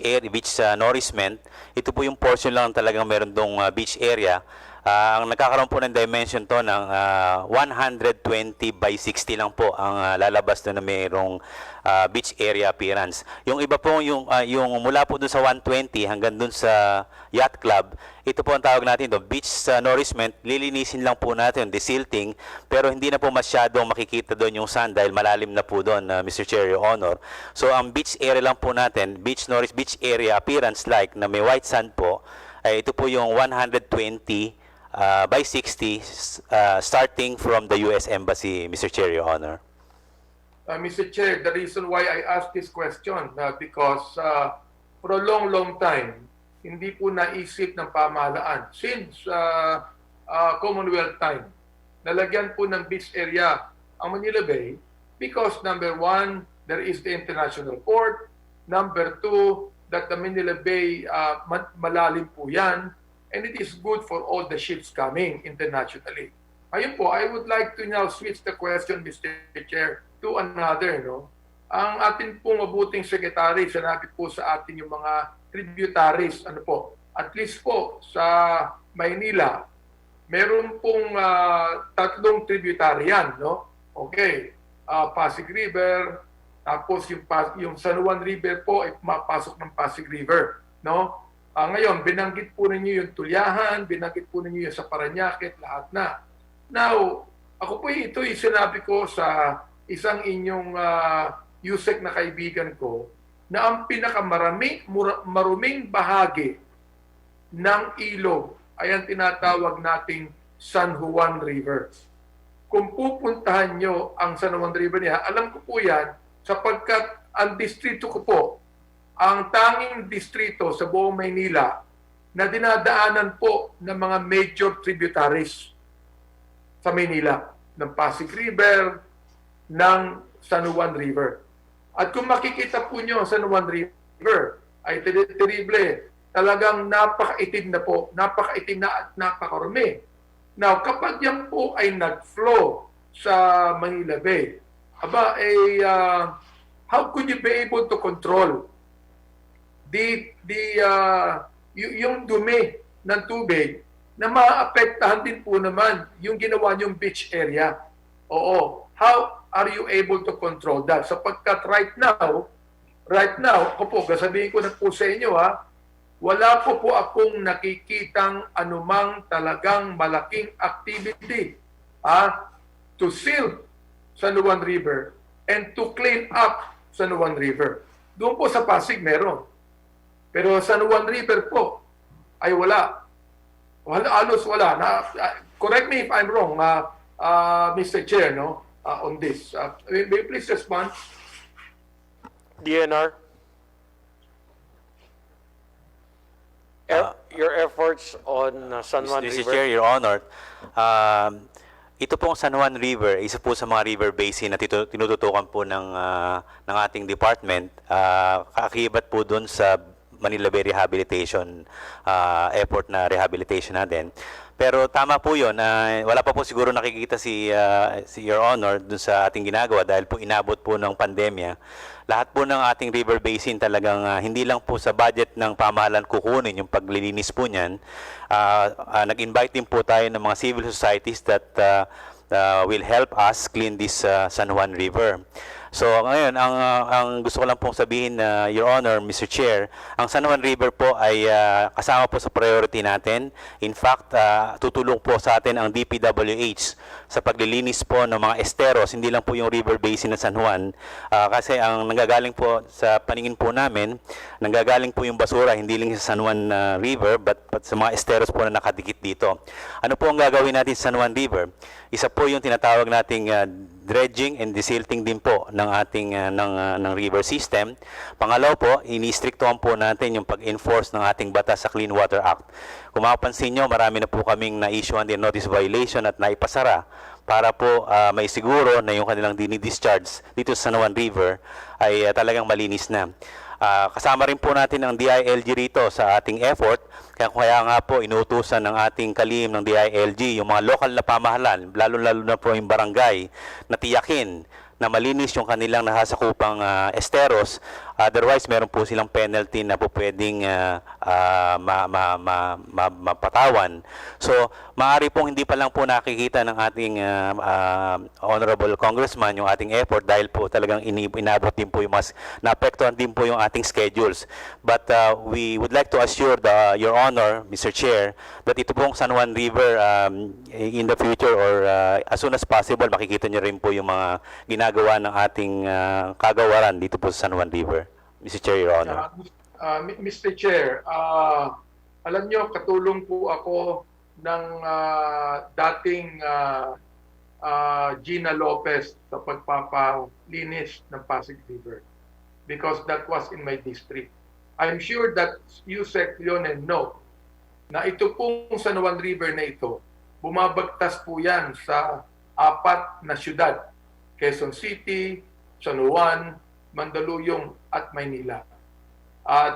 nourishment, ito po yung portion lang talagang meron dong beach area. Ang nagkakaroon po ng dimension to ng 120 by 60 lang po ang lalabas doon na mayroong beach area appearance. Yung iba po, yung mula po doon sa 120 hanggang doon sa yacht club, ito po ang tawag natin doon, beach nourishment. Lilinisin lang po natin, desilting, pero hindi na po masyadong makikita doon yung sand dahil malalim na po doon, Mr. Chair, Your Honor. So ang beach area lang po natin, beach area appearance like na may white sand po, ay ito po yung 120 by 60 starting from the U.S. Embassy, Mr. Chair, Your Honor. Mr. Chair, the reason why I asked this question because for a long time, hindi po naisip ng pamahalaan since Commonwealth time. Nalagyan po ng beach area ang Manila Bay because number one, there is the international port. Number two, that the Manila Bay, malalim po yan. And it is good for all the ships coming internationally. Ayun po, I would like to now switch the question, Mr. Chair, to another. No? Ang atin pong mabuting secretary, sinabi po sa atin yung mga tributaries. Ano po? At least po sa Maynila, meron pong 3 tributary yan. No? Okay. Pasig River, tapos yung San Juan River po ay mapasok ng Pasig River. No? Ngayon, binanggit po ninyo yung Tulyahan, binanggit po ninyo yung sa Parañaque, lahat na. Now, ako po ito'y sinabi ko sa isang inyong USEC na kaibigan ko na ang maruming bahagi ng ilog ay ang tinatawag nating San Juan River. Kung pupuntahan nyo ang San Juan River niya, alam ko po yan sapagkat ang distrito ko po, ang tanging distrito sa buong Maynila na dinadaanan po ng mga major tributaries sa Maynila, ng Pasig River, ng San Juan River. At kung makikita po nyo ang San Juan River, ay terrible. Talagang napakaitim na po, napakaitim na at napakarumi. Now, kapag yan po ay nag-flow sa Manila Bay, how could you be able to control yung dumi ng tubig na maapektahan din po naman yung ginawa niyong beach area? Oo. How are you able to control that? Sapagkat right now, ako po, sabihin ko na po sa inyo wala po akong nakikitang anumang talagang malaking activity to seal San Juan River and to clean up San Juan River. Doon po sa Pasig meron. Pero San Juan River po ay wala. Halos wala. Correct me if I'm wrong, Mr. Chair, no, on this. May you please respond? DNR? Your efforts on San Juan Mr. River? Chair, Your Honor, ito pong San Juan River, isa po sa mga river basin na tinututukan po ng ating department. Kaakibat po doon sa Manila Bay Rehabilitation effort na rehabilitation natin. Pero tama po yun, wala pa po siguro nakikita si Your Honor dun sa ating ginagawa dahil po inabot po ng pandemya. Lahat po ng ating river basin talagang hindi lang po sa budget ng pamahalan kukunin yung paglilinis po niyan. Nag-invite din po tayo ng mga civil societies that will help us clean this San Juan River. So ngayon, ang gusto ko lang pong sabihin, Your Honor, Mr. Chair, ang San Juan River po ay kasama po sa priority natin. In fact, tutulong po sa atin ang DPWH sa paglilinis po ng mga esteros, hindi lang po yung river basin ng San Juan. Kasi ang nanggagaling po sa paningin po namin, nanggagaling po yung basura, hindi lang sa San Juan River, but sa mga esteros po na nakadikit dito. Ano po ang gagawin natin sa San Juan River? Isa po yung tinatawag nating dredging and desilting din po ng ating ng river system. Pangalaw po, ini-strictohan po natin yung pag-enforce ng ating batas sa Clean Water Act. Kung mapapansin nyo, marami na po kaming na-issuean din notice violation at naipasara para po may siguro na yung kanilang dini-discharge dito sa San Juan River ay talagang malinis na. Kasama rin po natin ang DILG rito sa ating effort. Kaya nga po inuutusan ng ating kalihim ng DILG yung mga lokal na pamahalan, lalo-lalo na po yung barangay, na tiyakin na malinis yung kanilang nasasakupang esteros Otherwise, meron po silang penalty na po pwedeng mapatawan. So, maaari pong hindi pa lang po nakikita ng ating honorable congressman yung ating effort dahil po talagang inabot din po yung naapektuhan din po yung ating schedules. But we would like to assure Your Honor, Mr. Chair, that ito pong San Juan River in the future or as soon as possible, makikita niyo rin po yung mga ginagawa ng ating kagawaran dito po sa San Juan River. Mr. Chair, Your Honor. Mr. Chair, alam nyo, katulong po ako ng dating Gina Lopez sa pagpapalinis ng Pasig River because that was in my district. I'm sure that Yusek Leonen know na ito pong San Juan River na ito, bumabagtas po yan sa 4 na syudad, Quezon City, San Juan, Mandaluyong at Maynila.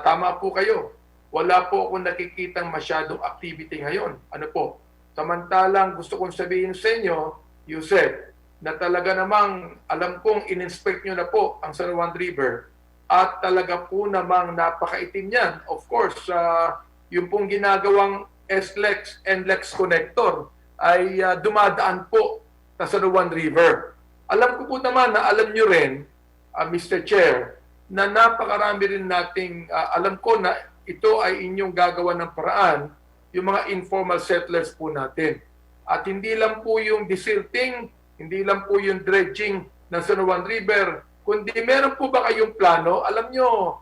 Tama po kayo. Wala po akong nakikitang masyadong activity ngayon. Ano po? Samantalang gusto kong sabihin sa inyo, Yusef, na talaga namang alam kong in-inspect nyo na po ang San Juan River at talaga po namang napakaitim yan. Of course, yung pong ginagawang SLEX, NLEX connector ay dumadaan po sa San Juan River. Alam ko po naman na alam nyo rin, Mr. Chair, na napakarami rin nating, alam ko na ito ay inyong gagawa ng paraan, yung mga informal settlers po natin. At hindi lang po yung desilting, hindi lang po yung dredging ng San Juan River, kundi meron po ba kayong plano? Alam nyo,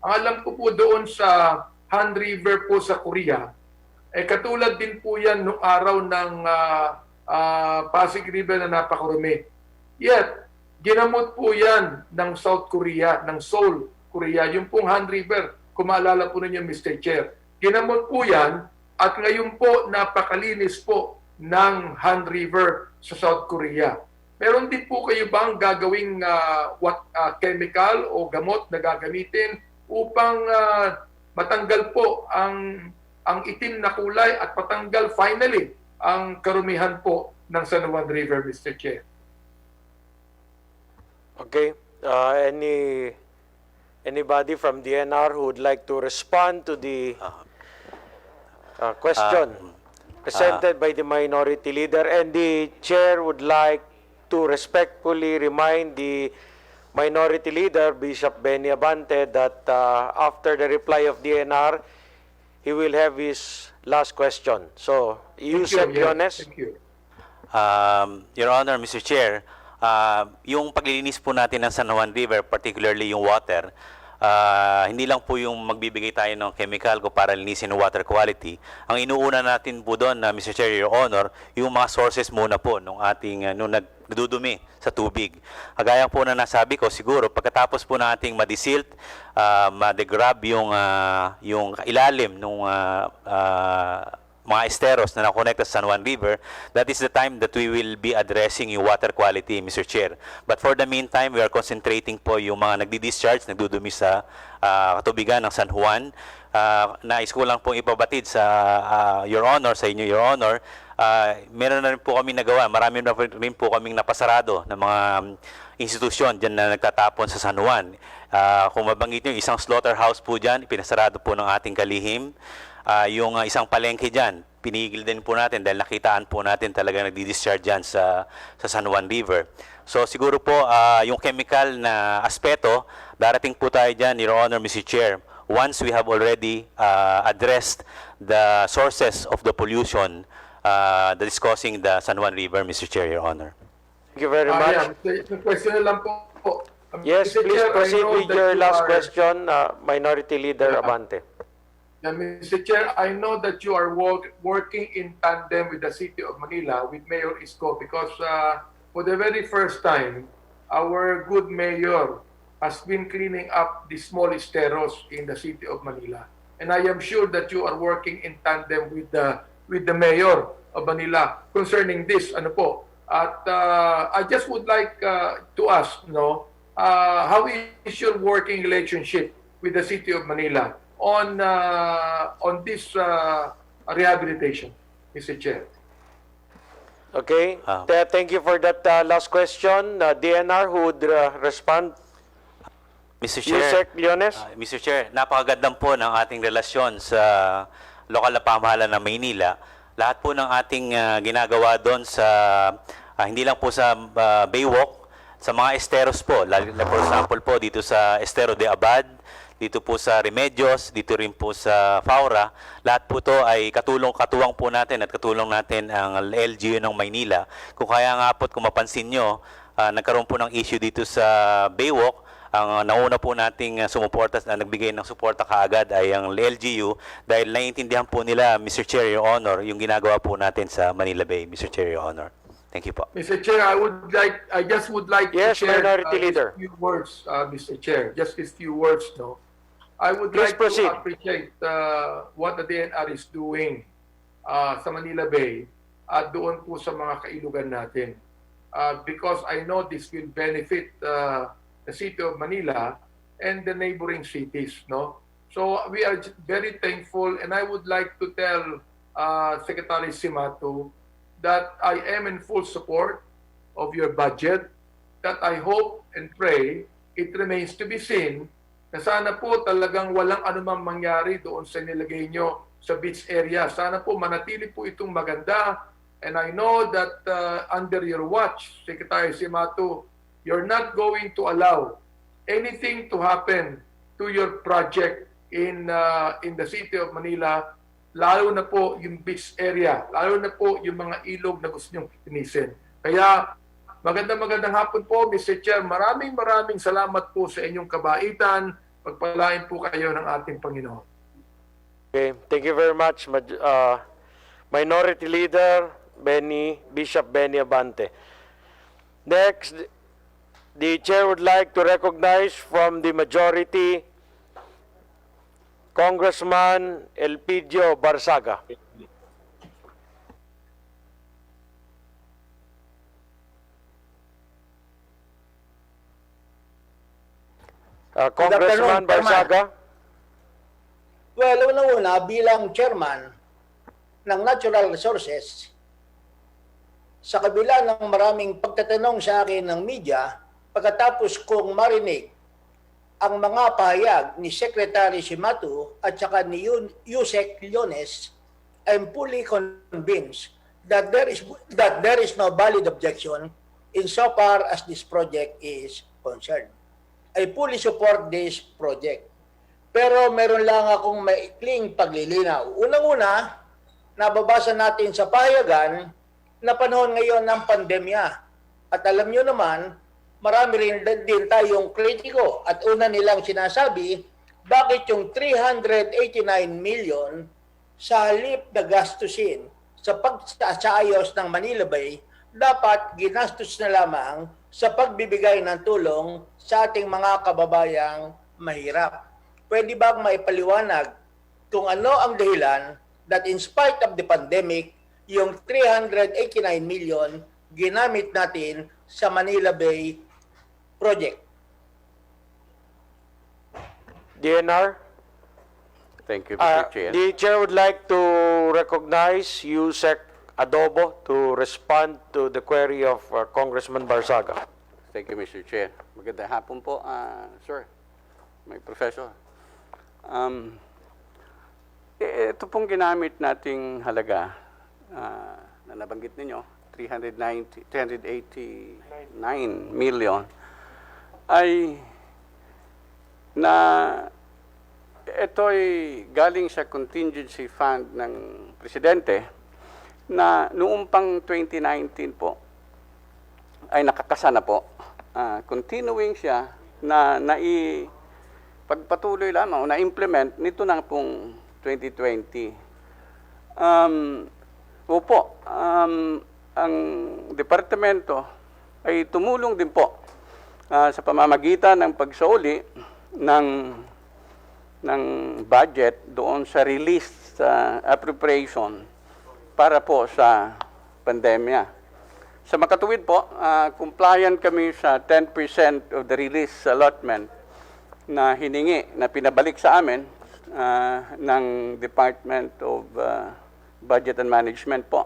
ang alam ko po doon sa Han River po sa Korea, katulad din po yan nung araw ng Pasig River na napakarumi. Yet, ginamot po yan ng South Korea, ng Seoul, Korea, yung pong Han River, kung maalala po ninyo, Mr. Chair. Ginamot po yan at ngayon po napakalinis po ng Han River sa South Korea. Meron din po kayo bang gagawing chemical o gamot na gagamitin upang matanggal po ang itim na kulay at patanggal finally ang karumihan po ng San Juan River, Mr. Chair? Okay. Anybody from DNR who would like to respond to the question presented by the minority leader? And the chair would like to respectfully remind the minority leader, Bishop Benny Abante, that after the reply of DNR, he will have his last question. So, Yusek Leones. Thank you. Your Honor, Mr. Chair, yung paglilinis po natin ng San Juan River, particularly yung water, hindi lang po yung magbibigay tayo ng chemical ko para linisin yung water quality. Ang inuuna natin po doon, Mr. Chair, Your Honor, yung mga sources muna po nung ating nung nagdudumi sa tubig. Kagaya po na nasabi ko, siguro pagkatapos po nating madisilt, madegrab yung ilalim nung mga esteros na nakonekta sa San Juan River, that is the time that we will be addressing yung water quality, Mr. Chair. But for the meantime, we are concentrating po yung mga nagdi-discharge, nagdudumi sa katubigan ng San Juan. Nais ko lang pong ipabatid sa Your Honor, sa inyo, Your Honor, meron na rin po kami nagawa, marami na rin po kaming napasarado ng mga institusyon dyan na nagtatapon sa San Juan. Kung mabanggit nyo, isang slaughterhouse po dyan, pinasarado po ng ating kalihim. Yung isang palengke dyan, pinigil din po natin dahil nakitaan po natin talaga nagdi-discharge dyan sa San Juan River. So siguro po yung chemical na aspeto, darating po tayo dyan, Your Honor, Mr. Chair, once we have already addressed the sources of the pollution that is causing the San Juan River, Mr. Chair, Your Honor. Thank you very much. Question na lang po. Yes, Mr. please Chair, I proceed know with that your you last are- question, Minority Leader Abante. Mr. Chair, I know that you are working in tandem with the City of Manila, with Mayor Isko, because for the very first time, our good mayor has been cleaning up the small esteros in the City of Manila. And I am sure that you are working in tandem with the Mayor of Manila concerning this. Ano po? At I just would like to ask, how is your working relationship with the City of Manila on this rehabilitation, Mr. Chair? Okay. Thank you for that last question. DNR, who would respond? Mr. Chair, Yusek Leones? Mr. Chair, napakagandang po ng ating relasyon sa lokal na pamahalaan ng Maynila. Lahat po ng ating ginagawa doon sa, hindi lang po sa Baywalk, sa mga esteros po. For example po, dito sa Estero de Abad, dito po sa Remedios, dito rin po sa Faura. Lahat po to ay katuwang po natin at katulong natin ang LGU ng Maynila. Kung kaya nga po, kung mapansin nyo, nagkaroon po ng issue dito sa Baywalk. Ang nauna po nating sumuporta na nagbigay ng suporta kaagad ay ang LGU dahil naiintindihan po nila, Mr. Chair, Your Honor, yung ginagawa po natin sa Manila Bay, Mr. Chair, Your Honor. Thank you po. Mr. Chair, I just would like Yes, to share Minority Leader. a few words, Mr. Chair. Just a few words, no? I would Please like proceed. to appreciate what the DNR is doing sa Manila Bay at doon po sa mga kailugan natin. Because I know this will benefit the city of Manila and the neighboring cities, no? So we are very thankful, and I would like to tell Secretary Simato that I am in full support of your budget, that I hope and pray it remains to be seen na sana po talagang walang anumang mangyari doon sa nilagay nyo sa beach area. Sana po manatili po itong maganda, and I know that under your watch, Secretary Simato, you're not going to allow anything to happen to your project in the city of Manila, lalo na po yung beach area, lalo na po yung mga ilog na gusto nyong linisin. Kaya magandang hapon po, Mr. Chair. Maraming salamat po sa inyong kabaitan. Pagpalain po kayo ng ating Panginoon. Okay, thank you very much, Minority Leader Bishop Benny Abante. Next, the chair would like to recognize from the majority, Congressman Elpidio Barsaga. Congressman Barsaga. Well, una-una, bilang chairman ng Natural Resources, sa kabila ng maraming pagtatanong sa akin ng media, pagkatapos kong marinig ang mga pahayag ni Secretary Simato at saka ni Yusek Leones, I'm fully convinced that there is no valid objection insofar as this project is concerned. I fully support this project. Pero meron lang akong maikling paglilinaw. Unang-una, nababasa natin sa pahayagan na panahon ngayon ng pandemya. At alam nyo naman, marami rin din tayong kritiko. At una nilang sinasabi, bakit yung 389 million sa halip na gastusin sa pagsaayos ng Manila Bay, dapat ginastos na lamang sa pagbibigay ng tulong sa ating mga kababayang mahirap. Pwede bang maipaliwanag kung ano ang dahilan that in spite of the pandemic, yung 389 million ginamit natin sa Manila Bay project? DNR. Thank you, Mr. Chair. The chair would like to recognize Yusek Adobo to respond to the query of Congressman Barsaga. Thank you, Mr. Chair. Magandang hapon po, sir, my professor. Ito pong ginamit nating halaga na nabanggit ninyo, 389 million, ay na ito'y galing sa contingency fund ng presidente na noong pang 2019 po ay nakakasa na po. Continuing siya na pagpatuloy lamang o na-implement nito na pong 2020. Ang departamento ay tumulong din po sa pamamagitan ng pagsauli ng budget doon sa release appropriation para po sa pandemya. Sa makatuwid po, compliant kami sa 10% of the release allotment na hiningi, na pinabalik sa amin ng Department of Budget and Management po.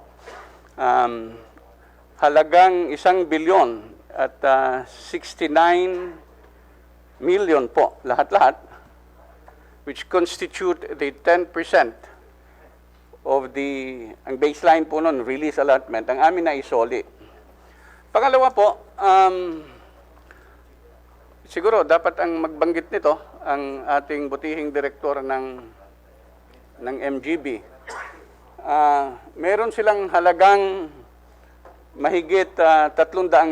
Halagang 1 bilyon at 69 million po, lahat-lahat, which constitute the 10% of ang baseline po nun, release allotment, ang amin na isoli. Pangalawa po, siguro dapat ang magbanggit nito, ang ating butihing direktor ng MGB. Meron silang halagang mahigit 300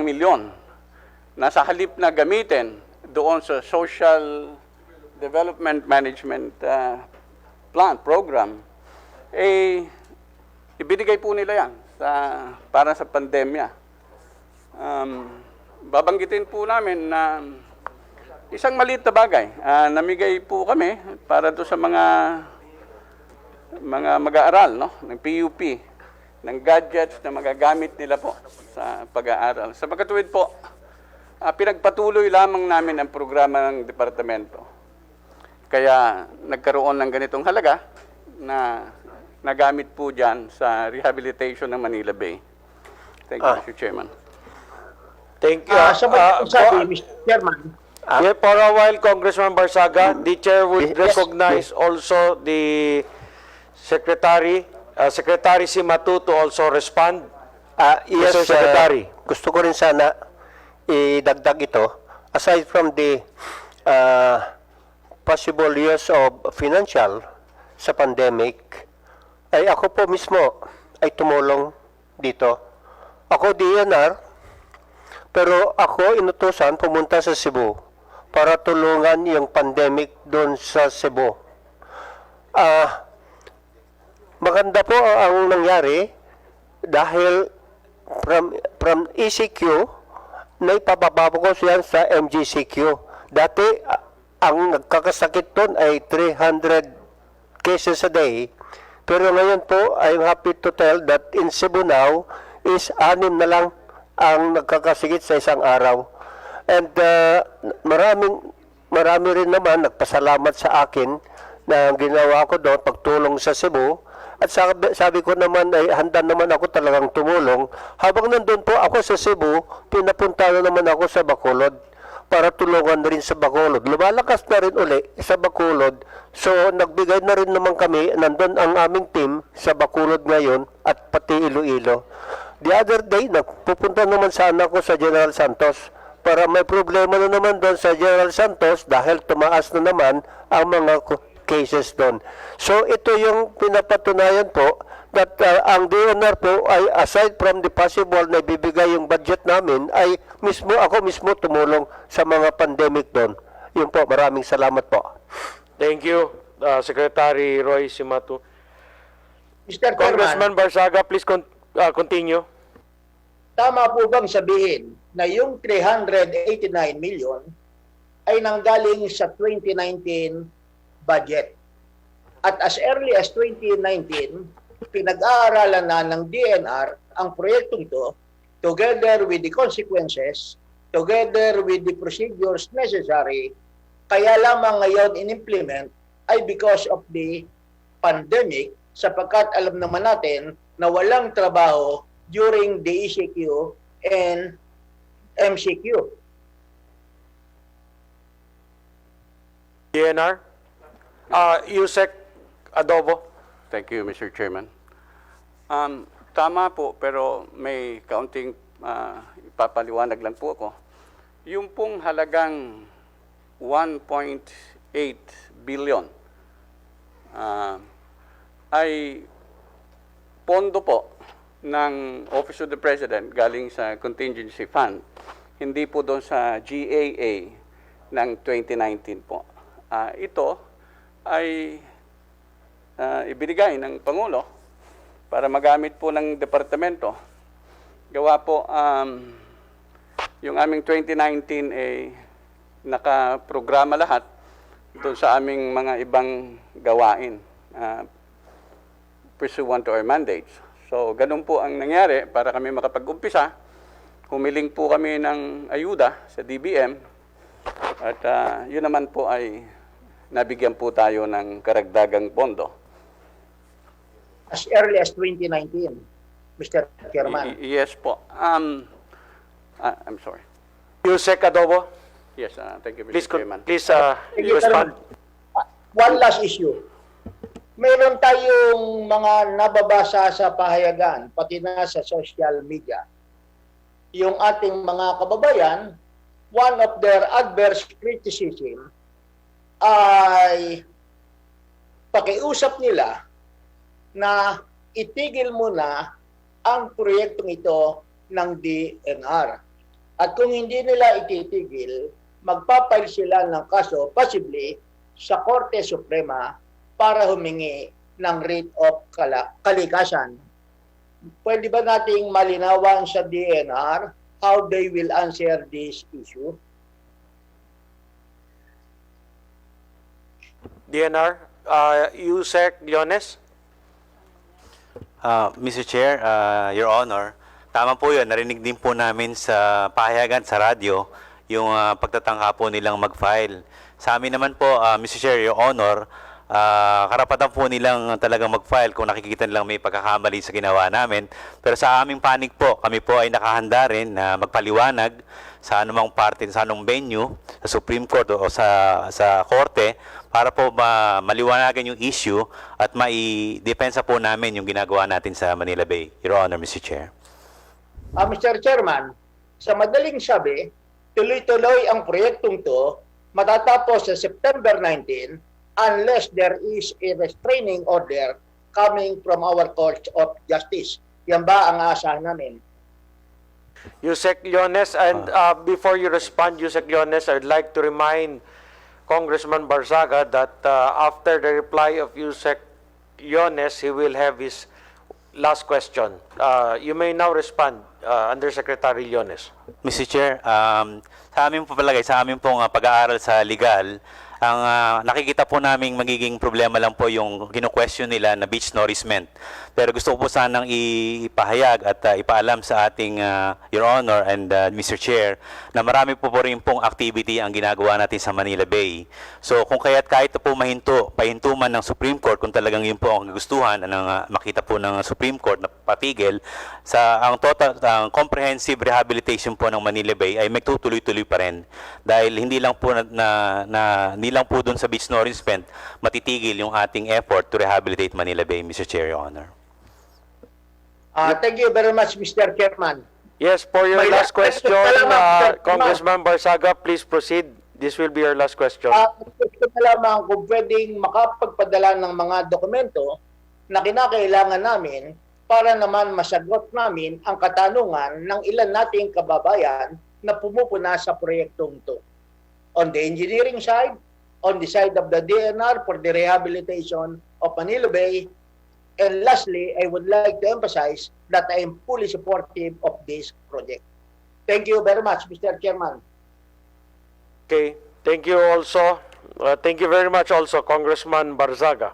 milyon na sa halip na gamitin doon sa Social Development Management Program, ibinigay po nila yan para sa pandemya. Babanggitin po namin na isang maliit na bagay, namigay po kami para doon sa mga mag-aaral, no, ng PUP, ng gadgets na magagamit nila po sa pag-aaral. Sa pagkatuwid po, pinagpatuloy lamang namin ang programa ng departamento. Kaya nagkaroon ng ganitong halaga na nagamit po dyan sa rehabilitation ng Manila Bay. Thank you, Mr. Chairman. Thank you. Sa pagkasabi, Mr. Chairman, For a while, Congressman Barsaga, the chair would recognize also the Secretary Simatu to also respond. Yes, Mr. Secretary. gusto ko rin sana idagdag ito. Aside from the possible use of financial sa pandemic, ay ako po mismo ay tumulong dito. Ako DNR, pero ako inutusan pumunta sa Cebu para tulungan yung pandemic doon sa Cebu. Maganda po ang nangyari dahil from ECQ na ipababa ko yan sa MGCQ. Dati, ang nagkakasakit doon ay 300 cases a day. Pero ngayon po, I'm happy to tell that in Cebu now is 6 na lang ang nagkakasakit sa isang araw. And marami rin naman nagpasalamat sa akin na ginawa ko doon pagtulong sa Cebu. At sabi ko naman ay handa naman ako talagang tumulong. Habang nandun po ako sa Cebu, pinapunta na naman ako sa Bacolod para tulungan rin sa Bacolod. Lumalakas na rin uli sa Bacolod. So nagbigay na rin naman kami, nandun ang aming team sa Bacolod ngayon at pati Iloilo. The other day, nagpupunta naman sana ako sa General Santos para may problema na naman doon sa General Santos dahil tumaas na naman ang mga cases doon. So ito yung pinapatunayan po that ang DNR po ay aside from the possible na ibibigay yung budget namin ay ako mismo tumulong sa mga pandemic doon. Yun po, maraming salamat po. Thank you, Secretary Roy Simatu. Mr. Chairman, Congressman Barsaga, please continue. tama po bang sabihin na yung 389 million ay nanggaling sa 2019 budget? At as early as 2019, pinag-aaralan na ng DNR ang proyektong ito together with the consequences, together with the procedures necessary. Kaya lamang ngayon in-implement ay because of the pandemic, sapagkat alam naman natin na walang trabaho during the ECQ and MCQ. DNR? Yusek Adobo. Thank you, Mr. Chairman. Tama po, pero may kaunting ipapaliwanag lang po ako. Yung pong halagang 1.8 billion ay pondo po ng Office of the President galing sa contingency fund. Hindi po doon sa GAA ng 2019 po. Ito ay ibinigay ng Pangulo para magamit po ng departamento. Gawa po, yung aming 2019 ay nakaprograma lahat doon sa aming mga ibang gawain pursuant to our mandates. So, ganun po ang nangyari para kami makapag-umpisa. Humiling po kami ng ayuda sa DBM at yun naman po ay nabigyan po tayo ng karagdagang pondo. As early as 2019, Mr. Chairman. Yes po. I'm sorry. Yusek Adobo. Yes, thank you, Mr. Please, Chairman. please Thank you, respond. One last issue. Meron tayong mga nababasa sa pahayagan, pati na sa social media. Yung ating mga kababayan, one of their adverse criticism ay pakiusap nila na itigil muna ang proyektong ito ng DNR. At kung hindi nila ititigil, magpapile sila ng kaso, possibly, sa Korte Suprema para humingi ng writ of kalikasan. Pwede ba nating malinawan sa DNR how they will answer this issue? DNR, Yusek Leones. Mr. Chair, Your Honor, tama po yun. Narinig din po namin sa pahayagan sa radyo yung pagtatangka po nilang mag-file. Sa amin naman po, Mr. Chair, Your Honor, karapatan po nilang talagang mag-file kung nakikita nilang may pagkakamali sa ginawa namin. Pero sa aming panig po, kami po ay nakahanda rin na magpaliwanag sa anumang parte, sa anong venue, sa Supreme Court o sa Korte, para po maliwanagan yung issue at maidepensa po namin yung ginagawa natin sa Manila Bay. Your Honor, Mr. Chair. Mr. Chairman, sa madaling sabi, tuloy-tuloy ang proyektong to matatapos sa September 19 unless there is a restraining order coming from our courts of justice. Yan ba ang aasahan namin? Yusek Leones, and before you respond, Yusek Leones, I'd like to remind Congressman Barzaga that after the reply of Yusek Leones, he will have his last question. You may now respond, Undersecretary Leones. Mr. Chair, sa amin po palagay, sa amin pong pag-aaral sa legal, ang nakikita po naming magiging problema lang po yung kino-question nila na beach nourishment. Pero gusto ko po sanang ipahayag at ipaalam sa ating Your Honor and Mr. Chair na marami po rin pong activity ang ginagawa natin sa Manila Bay. So kung kahit po pahinto man ng Supreme Court, kung talagang yun po ang gustuhan ng makita po ng Supreme Court na patigil, ang comprehensive rehabilitation po ng Manila Bay ay magtutuloy-tuloy pa rin. Dahil hindi lang po hindi lang po doon sa beach nourishment matitigil yung ating effort to rehabilitate Manila Bay, Mr. Chair, Your Honor. Thank you very much, Mr. Chairman. Yes, for your My last last question, question, Mr. Congressman Barzaga, please proceed. This will be your last question. Gusto na lamang kung pwedeng makapagpadala ng mga dokumento na kinakailangan namin para naman masagot namin ang katanungan ng ilan nating kababayan na pumupuna sa proyektong ito. On the engineering side, on the side of the DNR for the rehabilitation of Manila Bay, and lastly, I would like to emphasize that I am fully supportive of this project. Thank you very much, Mr. Chairman. Okay, thank you also. Thank you very much also, Congressman Barzaga.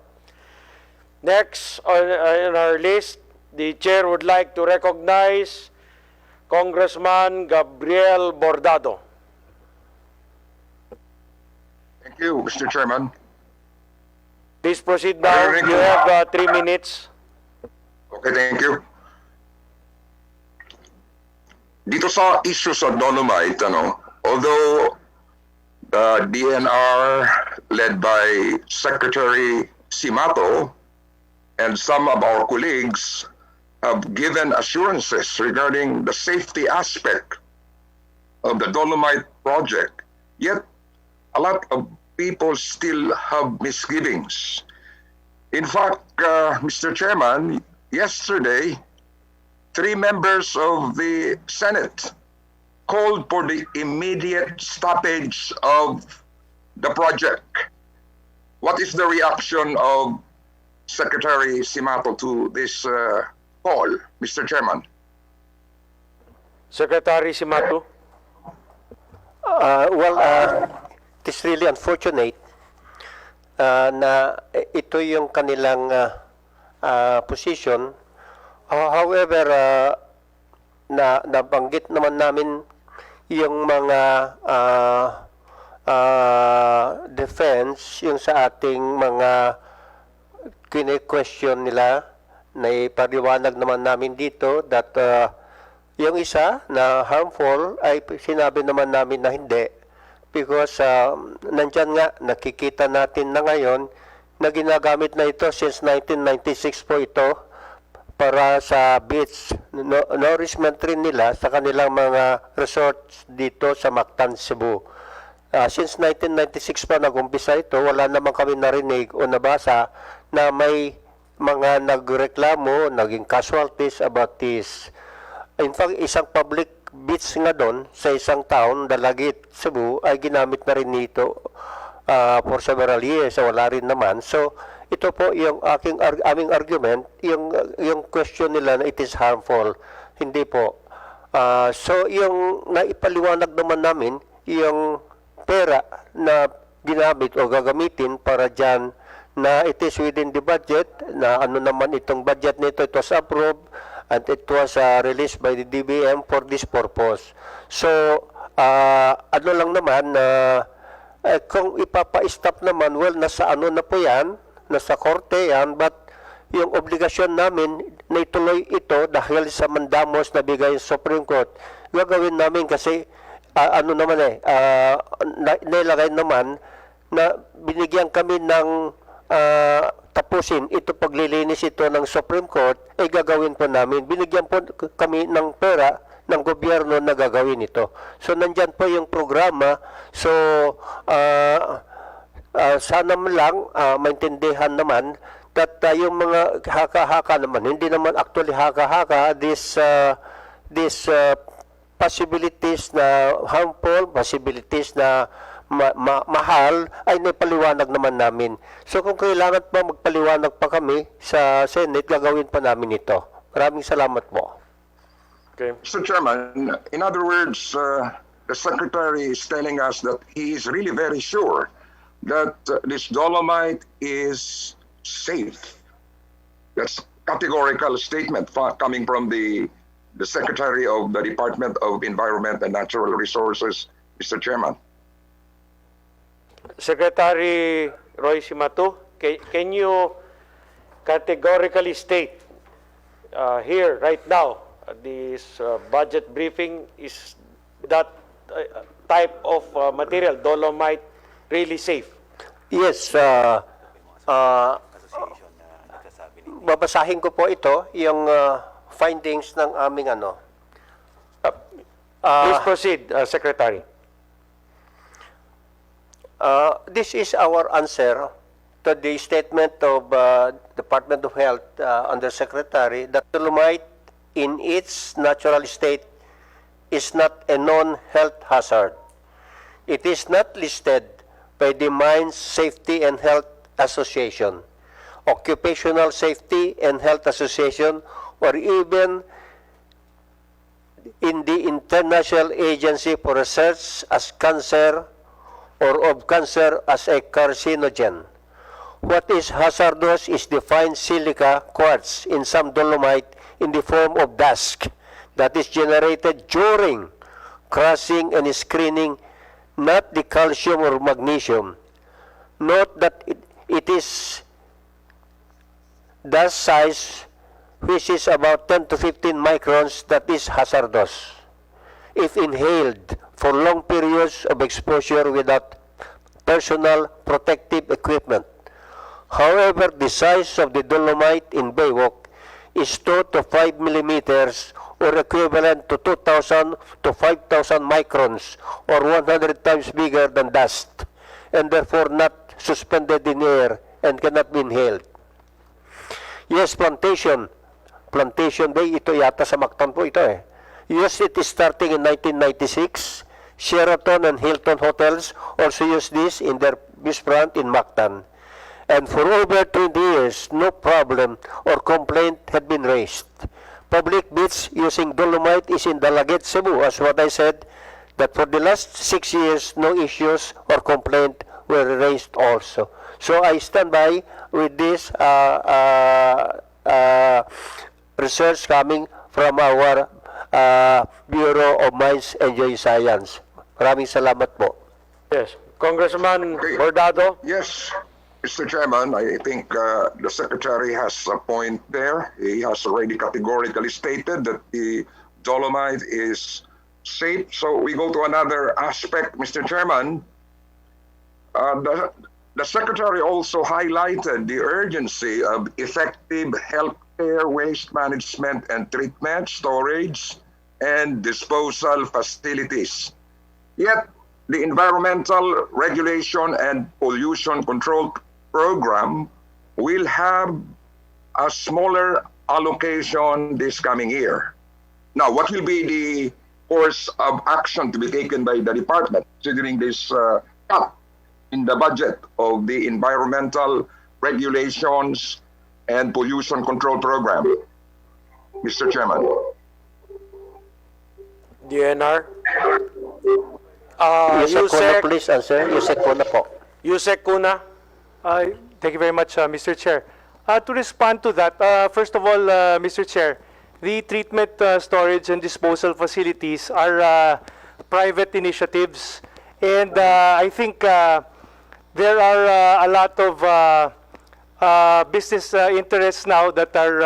Next on our list, the chair would like to recognize Congressman Gabriel Bordado. Thank you, Mr. Chairman. Please proceed now. You have 3 minutes. Okay, thank you. Dito sa issue sa Dolomite, although the DNR led by Secretary Simato and some of our colleagues have given assurances regarding the safety aspect of the Dolomite project, yet a lot of people still have misgivings. In fact, Mr. Chairman, yesterday, 3 members of the Senate called for the immediate stoppage of the project. What is the reaction of Secretary Simato to this call, Mr. Chairman? Secretary Simato. It's really unfortunate na ito yung kanilang position. However, nabanggit naman namin yung mga defense, yung sa ating mga kine-question nila, na ipaliwanag naman namin dito that yung isa na harmful ay sinabi naman namin na hindi. because nandyan nga, nakikita natin na ngayon na ginagamit na ito since 1996 po ito para sa beach nourishment rin nila sa kanilang mga resorts dito sa Mactan, Cebu. Since 1996 pa nag-umpisa ito, wala naman kami narinig o nabasa na may mga nagreklamo, naging casualties about this. In fact, isang public beach nga doon sa isang town, Dalagit, Cebu, ay ginamit na rin nito for several years. Wala rin naman. So, ito po yung aming argument, yung question nila na it is harmful. Hindi po. So, yung naipaliwanag naman namin, yung pera na ginamit o gagamitin para dyan na it is within the budget, na ano naman itong budget nito, it was approved and it was released by the DBM for this purpose. So, ano lang naman, kung ipapa-stop naman, well, nasa ano na po yan, nasa korte yan, but yung obligasyon namin na ituloy ito dahil sa mandamos na bigay sa Supreme Court, gagawin namin kasi ano naman nailagay naman na binigyan kami ng tapusin ito paglilinis ito ng Supreme Court, ay gagawin po namin. Binigyan po kami ng pera ng gobyerno na gagawin ito. So, nandyan po yung programa. So, sana lang maintindihan naman that yung mga haka-haka naman, hindi naman actually haka-haka, this possibilities na harmful, possibilities na mahal, ay naipaliwanag naman namin. So kung kailangan pa magpaliwanag pa kami sa Senate, gagawin pa namin ito. Maraming salamat po. Okay. Mr. Chairman, in other words, the Secretary is telling us that he is really very sure that this dolomite is safe. That's a categorical statement coming from the Secretary of the Department of Environment and Natural Resources, Mr. Chairman. Secretary Roy Simato, can you categorically state here right now this budget briefing is that type of material, dolomite, really safe? Yes, babasahin ko po ito, yung findings ng aming ano. Please proceed, Secretary. This is our answer to the statement of Department of Health Undersecretary that dolomite in its natural state is not a known health hazard. It is not listed by the Mines Safety and Health Association, Occupational Safety and Health Association, or even in the International Agency for Research as cancer or of cancer as a carcinogen. What is hazardous is the fine silica quartz in some dolomite in the form of dust that is generated during crushing and screening, not the calcium or magnesium. Note that it is dust size which is about 10 to 15 microns that is hazardous if inhaled for long periods of exposure without personal protective equipment. However, the size of the dolomite in Baywalk is 2 to 5 millimeters or equivalent to 2,000 to 5,000 microns or 100 times bigger than dust and therefore not suspended in air and cannot be inhaled. Yes, Plantation Day, ito yata sa Mactan po ito eh. Yes, it is starting in 1996. Sheraton and Hilton hotels also use this in their beachfront in Mactan. And for over 20 years, no problem or complaint had been raised. Public beach using dolomite is in Dalagit, Cebu, as what I said, that for the last 6 years, no issues or complaint were raised also. So I stand by with this research coming from our Bureau of Mines and Geoscience. Maraming salamat po. Yes. Congressman Bordado? Yes, Mr. Chairman, I think the Secretary has a point there. He has already categorically stated that the dolomite is safe. So we go to another aspect, Mr. Chairman. The Secretary also highlighted the urgency of effective healthcare waste management and treatment, storage, and disposal facilities. Yet, the Environmental Regulation and Pollution Control Program will have a smaller allocation this coming year. Now, what will be the course of action to be taken by the department considering this cut in the budget of the Environmental Regulations and Pollution Control Program? Mr. Chairman. DNR. Yusek Kuna, Yusek, please answer. Yusek Kuna po. Yusek Kuna. Thank you very much, Mr. Chair. To respond to that, first of all, Mr. Chair, the treatment, storage, and disposal facilities are private initiatives, and I think there are a lot of business interests now that are